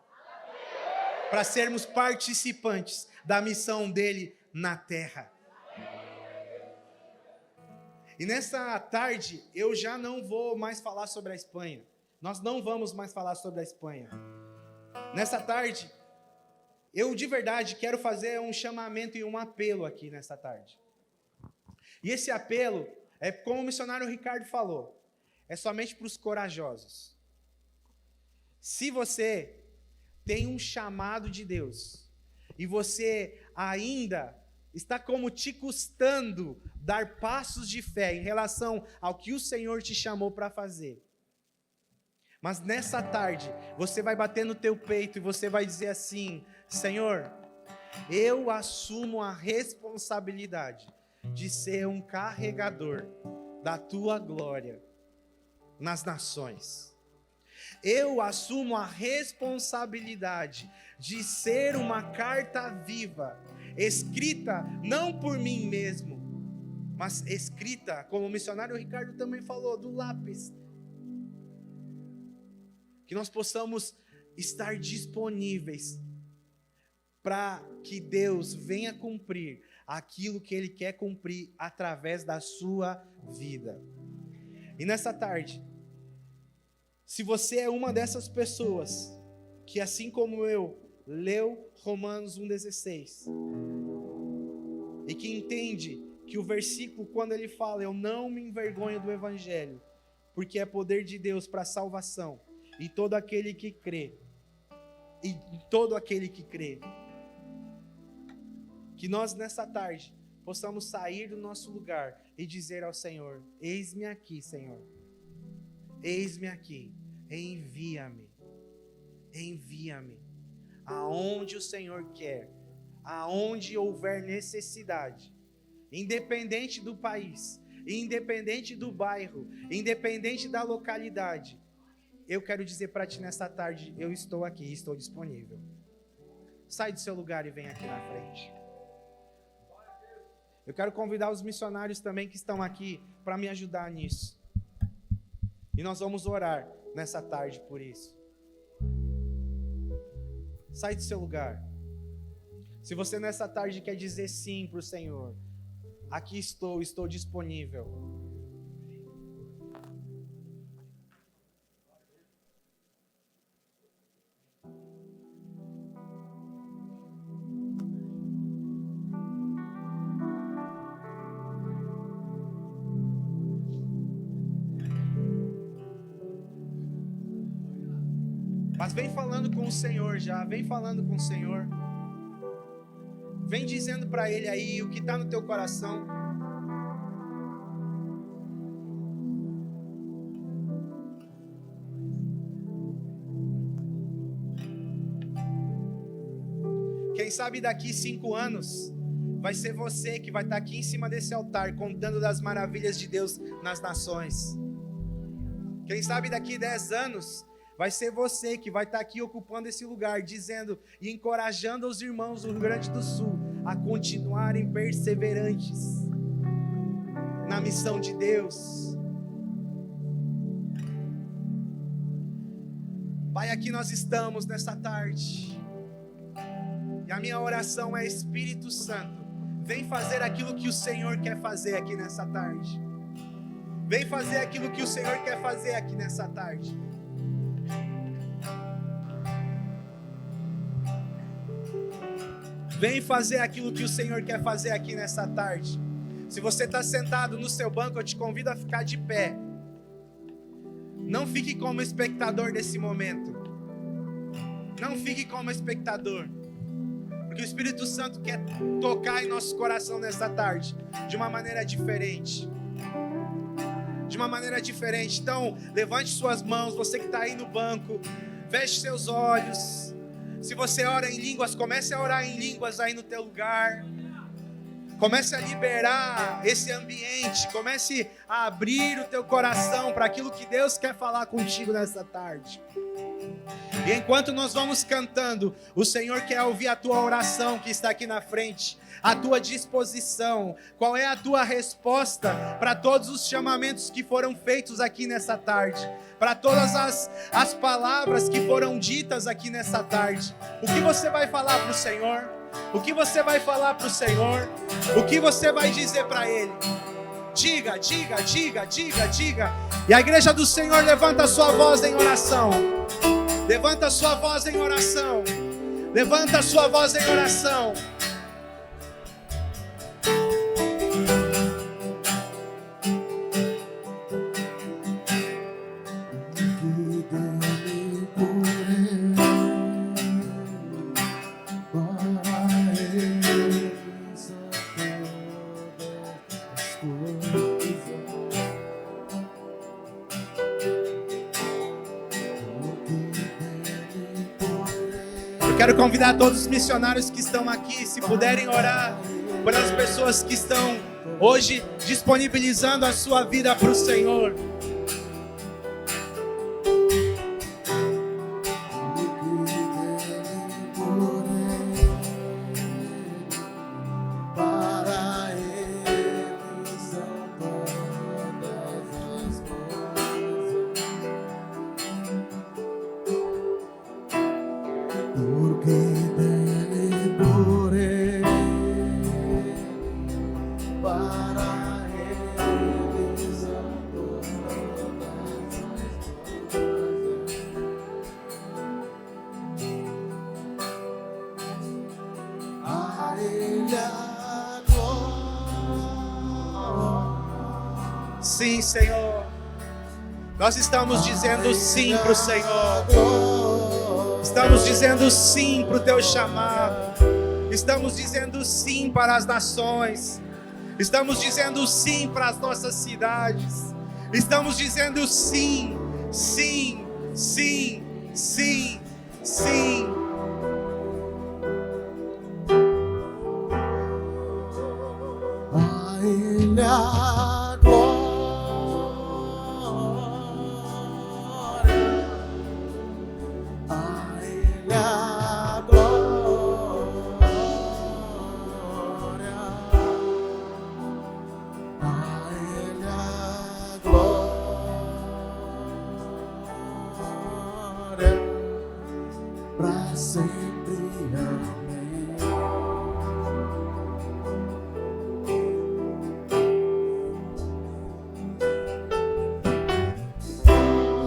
para sermos participantes da missão dele na terra. E nessa tarde, eu já não vou mais falar sobre a Espanha. Nós não vamos mais falar sobre a Espanha. Nessa tarde, eu de verdade quero fazer um chamamento e um apelo aqui nessa tarde. E esse apelo é como o missionário Ricardo falou, é somente para os corajosos. Se você tem um chamado de Deus e você ainda está como te custando dar passos de fé em relação ao que o Senhor te chamou para fazer, mas nessa tarde você vai bater no teu peito e você vai dizer assim: Senhor, eu assumo a responsabilidade de ser um carregador da tua glória nas nações. Eu assumo a responsabilidade de ser uma carta viva, escrita não por mim mesmo, mas escrita, como o missionário Ricardo também falou, do lápis. Que nós possamos estar disponíveis para que Deus venha cumprir aquilo que Ele quer cumprir através da sua vida. E nessa tarde, se você é uma dessas pessoas que, assim como eu, leu Romanos 1,16 e que entende que o versículo, quando ele fala, eu não me envergonho do Evangelho, porque é poder de Deus para a salvação, e todo aquele que crê, que nós nessa tarde possamos sair do nosso lugar e dizer ao Senhor: eis-me aqui, Senhor, eis-me aqui, envia-me, aonde o Senhor quer, aonde houver necessidade, independente do país, independente do bairro, independente da localidade. Eu quero dizer para ti nessa tarde: eu estou aqui, estou disponível. Sai do seu lugar e vem aqui na frente. Eu quero convidar os missionários também que estão aqui para me ajudar nisso. E nós vamos orar nessa tarde por isso. Sai do seu lugar. Se você nessa tarde quer dizer sim para o Senhor, aqui estou disponível. Mas vem falando com o Senhor já, vem falando com o Senhor. Vem dizendo para Ele aí o que está no teu coração. Quem sabe daqui 5 anos vai ser você que vai estar aqui em cima desse altar contando das maravilhas de Deus nas nações. Quem sabe daqui 10 anos vai ser você que vai estar aqui ocupando esse lugar, dizendo e encorajando os irmãos do Rio Grande do Sul a continuarem perseverantes na missão de Deus. Pai, aqui nós estamos nessa tarde. E a minha oração é: Espírito Santo, vem fazer aquilo que o Senhor quer fazer aqui nessa tarde. Vem fazer aquilo que o Senhor quer fazer aqui nessa tarde. Vem fazer aquilo que o Senhor quer fazer aqui nessa tarde. Se você está sentado no seu banco, eu te convido a ficar de pé. Não fique como espectador desse momento. Não fique como espectador. Porque o Espírito Santo quer tocar em nosso coração nessa tarde de uma maneira diferente. De uma maneira diferente. Então, levante suas mãos, você que está aí no banco, feche seus olhos. Se você ora em línguas, comece a orar em línguas aí no teu lugar. Comece a liberar esse ambiente, comece a abrir o teu coração para aquilo que Deus quer falar contigo nessa tarde. E enquanto nós vamos cantando, o Senhor quer ouvir a tua oração que está aqui na frente, a tua disposição. Qual é a tua resposta para todos os chamamentos que foram feitos aqui nessa tarde? Para todas as palavras que foram ditas aqui nessa tarde? O que você vai falar para o Senhor? O que você vai falar para o Senhor? O que você vai dizer para Ele? Diga, diga, diga, diga, diga. E a igreja do Senhor levanta a sua voz em oração. Levanta a sua voz em oração. Levanta a sua voz em oração. Quero convidar todos os missionários que estão aqui, se puderem orar pelas pessoas que estão hoje disponibilizando a sua vida para o Senhor. Sim, Senhor. Nós estamos dizendo sim para o Senhor. Estamos dizendo sim para o teu chamado. Estamos dizendo sim para as nações. Estamos dizendo sim para as nossas cidades. Estamos dizendo sim, sim, sim, sim, sim. A Ele a glória, a Ele a glória, a Ele a glória, pra sempre, amém.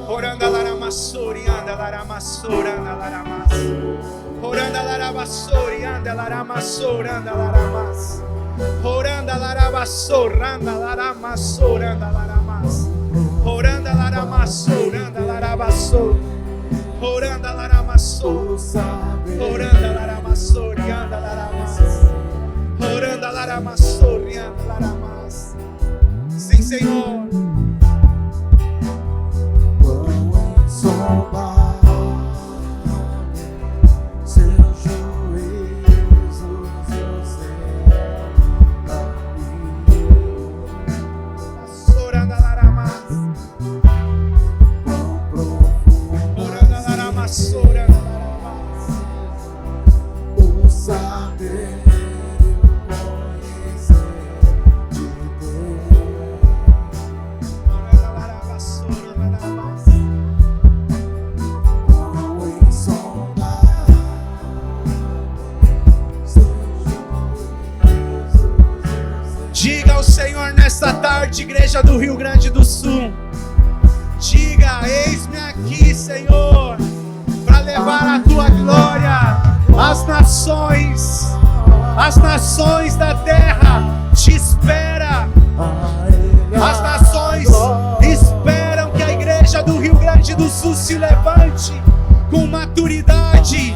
Oranda laramassori, anda laramassori, anda laramas. Oranda laramassori, anda laramassori, anda laramas. Oranda laramassori, anda laramassori, anda laramas. Oranda laramassori, anda larabassori. Oranda laramassori, oranda laramassori, anda laramas. Sim, Senhor. Quão insondável seus juízos, eu sei a mim. Quão profundo o saber e o conhecer de Deus. Quão insondável seus juízos, eu sei. Diga ao Senhor nesta tarde, igreja do Rio Grande do Sul. Diga, eis-me aqui, Senhor, para levar a tua glória às nações. As nações da terra te esperam. As nações esperam que a igreja do Rio Grande do Sul se levante com maturidade.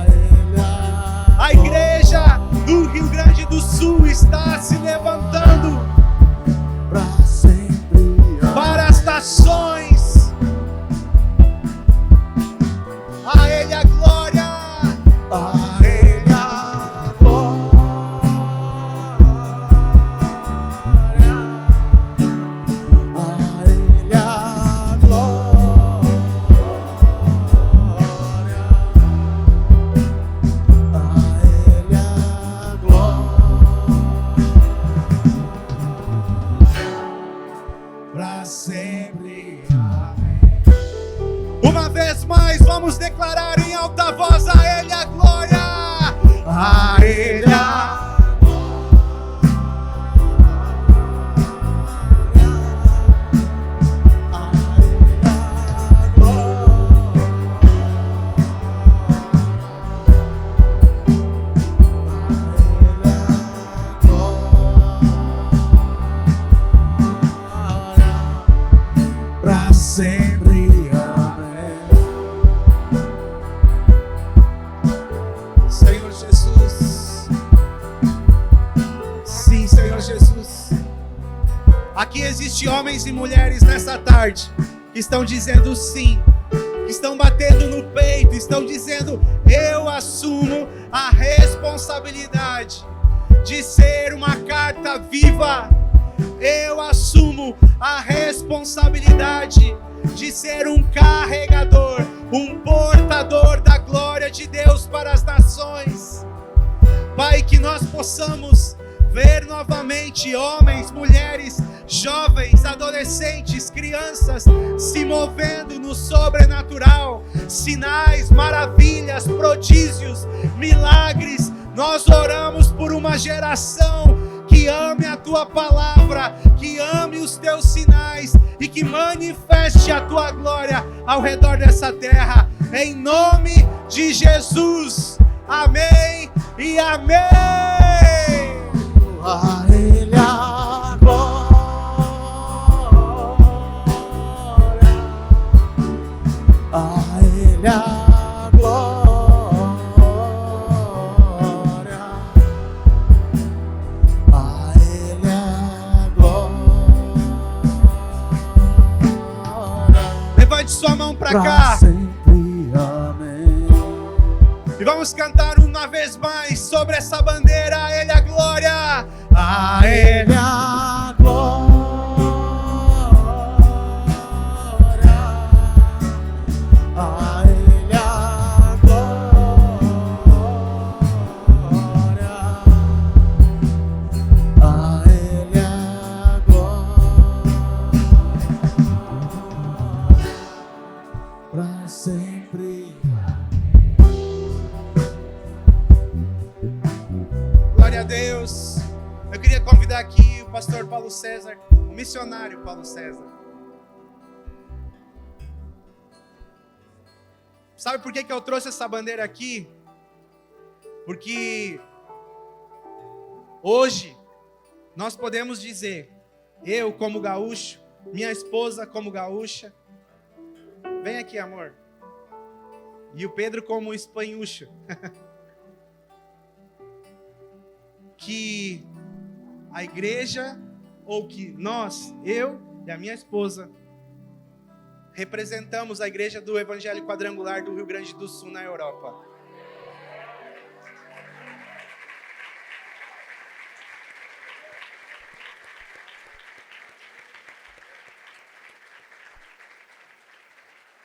A igreja do Rio Grande do Sul está se levantando Pra sempre para as nações. A Ele a glória. a Ele a glória, a Ele a glória, a Ele a glória, pra sempre. Uma vez mais, vamos declarar em alta voz: a Ele a glória. A Ele a Pra sempre, amém. Senhor Jesus. Sim, Senhor Jesus. Aqui existem homens e mulheres nessa tarde que estão dizendo sim, que estão batendo no peito, estão dizendo: eu assumo a responsabilidade de ser uma carta viva. Eu assumo a responsabilidade de ser um carregador, um portador da glória de Deus para as nações. Pai, que nós possamos ver novamente homens, mulheres, jovens, adolescentes, crianças se movendo no sobrenatural, sinais, maravilhas, prodígios, milagres. Nós oramos por uma geração que ame a tua palavra, que ame os teus sinais e que manifeste a tua glória ao redor dessa terra, em nome de Jesus. Amém e amém. A Ele a glória, a Ele a glória, a Ele a glória. Levante sua mão para Pra cá sempre, amém. e vamos cantar uma vez mais sobre essa bandeira. A Ele a glória. A Ele Ele a glória, a Ele a glória, a Ele a glória, pra sempre. Glória a Deus. Eu queria convidar aqui o pastor Paulo César, o missionário Paulo César. Sabe por que eu trouxe essa bandeira aqui? Porque hoje nós podemos dizer, eu como gaúcho, minha esposa como gaúcha, vem aqui, amor, e o Pedro como espanhucho, que a igreja, ou que nós, eu e a minha esposa, representamos a igreja do Evangelho Quadrangular do Rio Grande do Sul na Europa.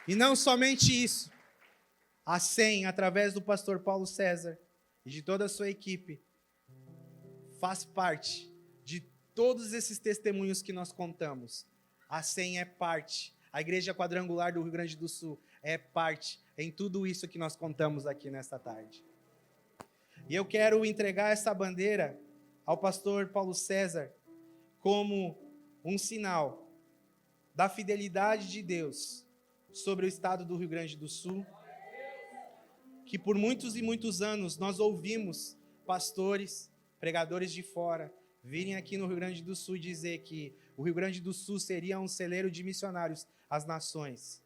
E não somente isso, a SEM, através do pastor Paulo César e de toda a sua equipe, faz parte de todos esses testemunhos que nós contamos. A SEM é parte, a Igreja Quadrangular do Rio Grande do Sul é parte em tudo isso que nós contamos aqui nesta tarde. E eu quero entregar essa bandeira ao pastor Paulo César como um sinal da fidelidade de Deus sobre o estado do Rio Grande do Sul, que por muitos e muitos anos nós ouvimos pastores, pregadores de fora, virem aqui no Rio Grande do Sul dizer que o Rio Grande do Sul seria um celeiro de missionários às nações.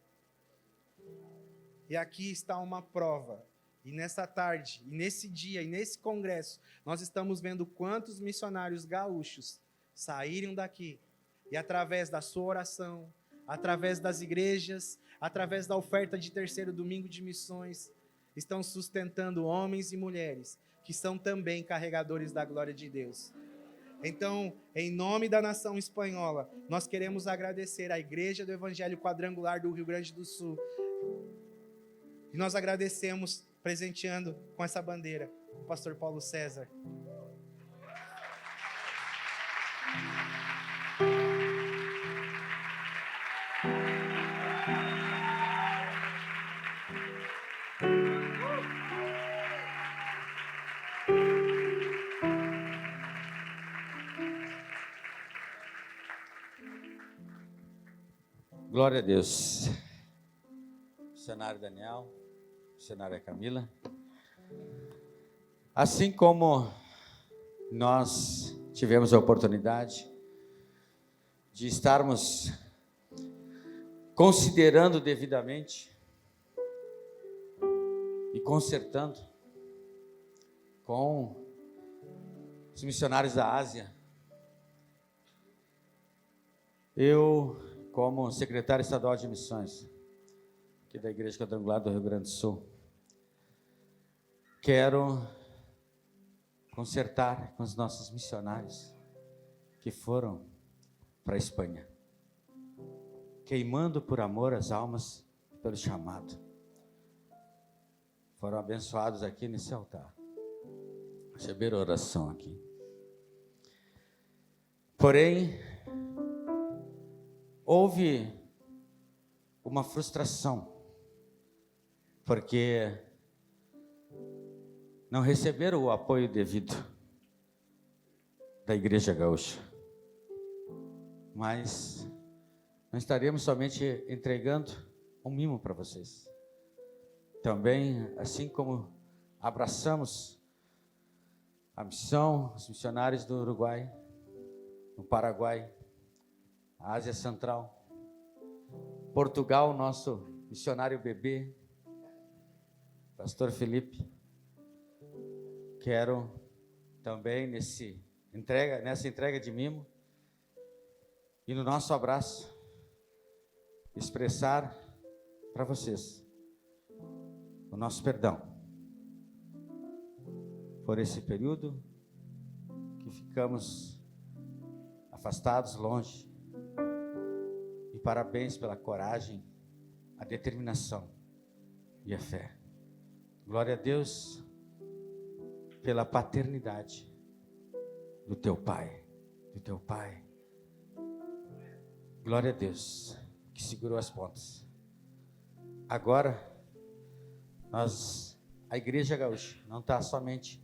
E aqui está uma prova. E nessa tarde, e nesse dia, e nesse congresso, nós estamos vendo quantos missionários gaúchos saíram daqui e através da sua oração, através das igrejas, através da oferta de terceiro domingo de missões, estão sustentando homens e mulheres que são também carregadores da glória de Deus. Então, em nome da nação espanhola, nós queremos agradecer à Igreja do Evangelho Quadrangular do Rio Grande do Sul. E nós agradecemos presenteando com essa bandeira o pastor Paulo César. Glória a Deus. Missionário Daniel, missionária Camila. Assim como nós tivemos a oportunidade de estarmos considerando devidamente e consertando com os missionários da Ásia, eu, como secretário estadual de missões aqui da Igreja Quadrangular do Rio Grande do Sul, quero consertar com os nossos missionários que foram para a Espanha, queimando por amor as almas pelo chamado. Foram abençoados aqui nesse altar. Receberam oração aqui. Porém, houve uma frustração, porque não receberam o apoio devido da Igreja Gaúcha. Mas não estaremos somente entregando um mimo para vocês. Também, assim como abraçamos a missão, os missionários do Uruguai, no Paraguai, a Ásia Central, Portugal, nosso missionário bebê, pastor Felipe, quero também nessa entrega de mimo e no nosso abraço expressar para vocês o nosso perdão por esse período que ficamos afastados, longe. E parabéns pela coragem, a determinação e a fé. Glória a Deus pela paternidade do teu pai, Glória a Deus que segurou as pontas. Agora, a Igreja Gaúcha não está somente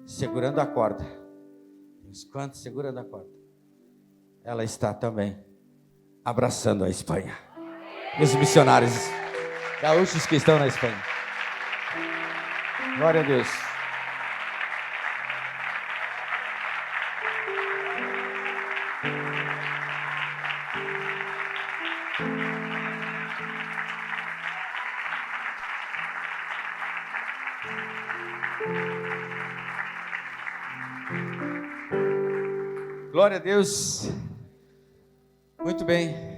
segurando a corda, uns quantos segurando a corda, ela está também abraçando a Espanha. E os missionários gaúchos que estão na Espanha. Glória a Deus. Glória a Deus. Muito bem.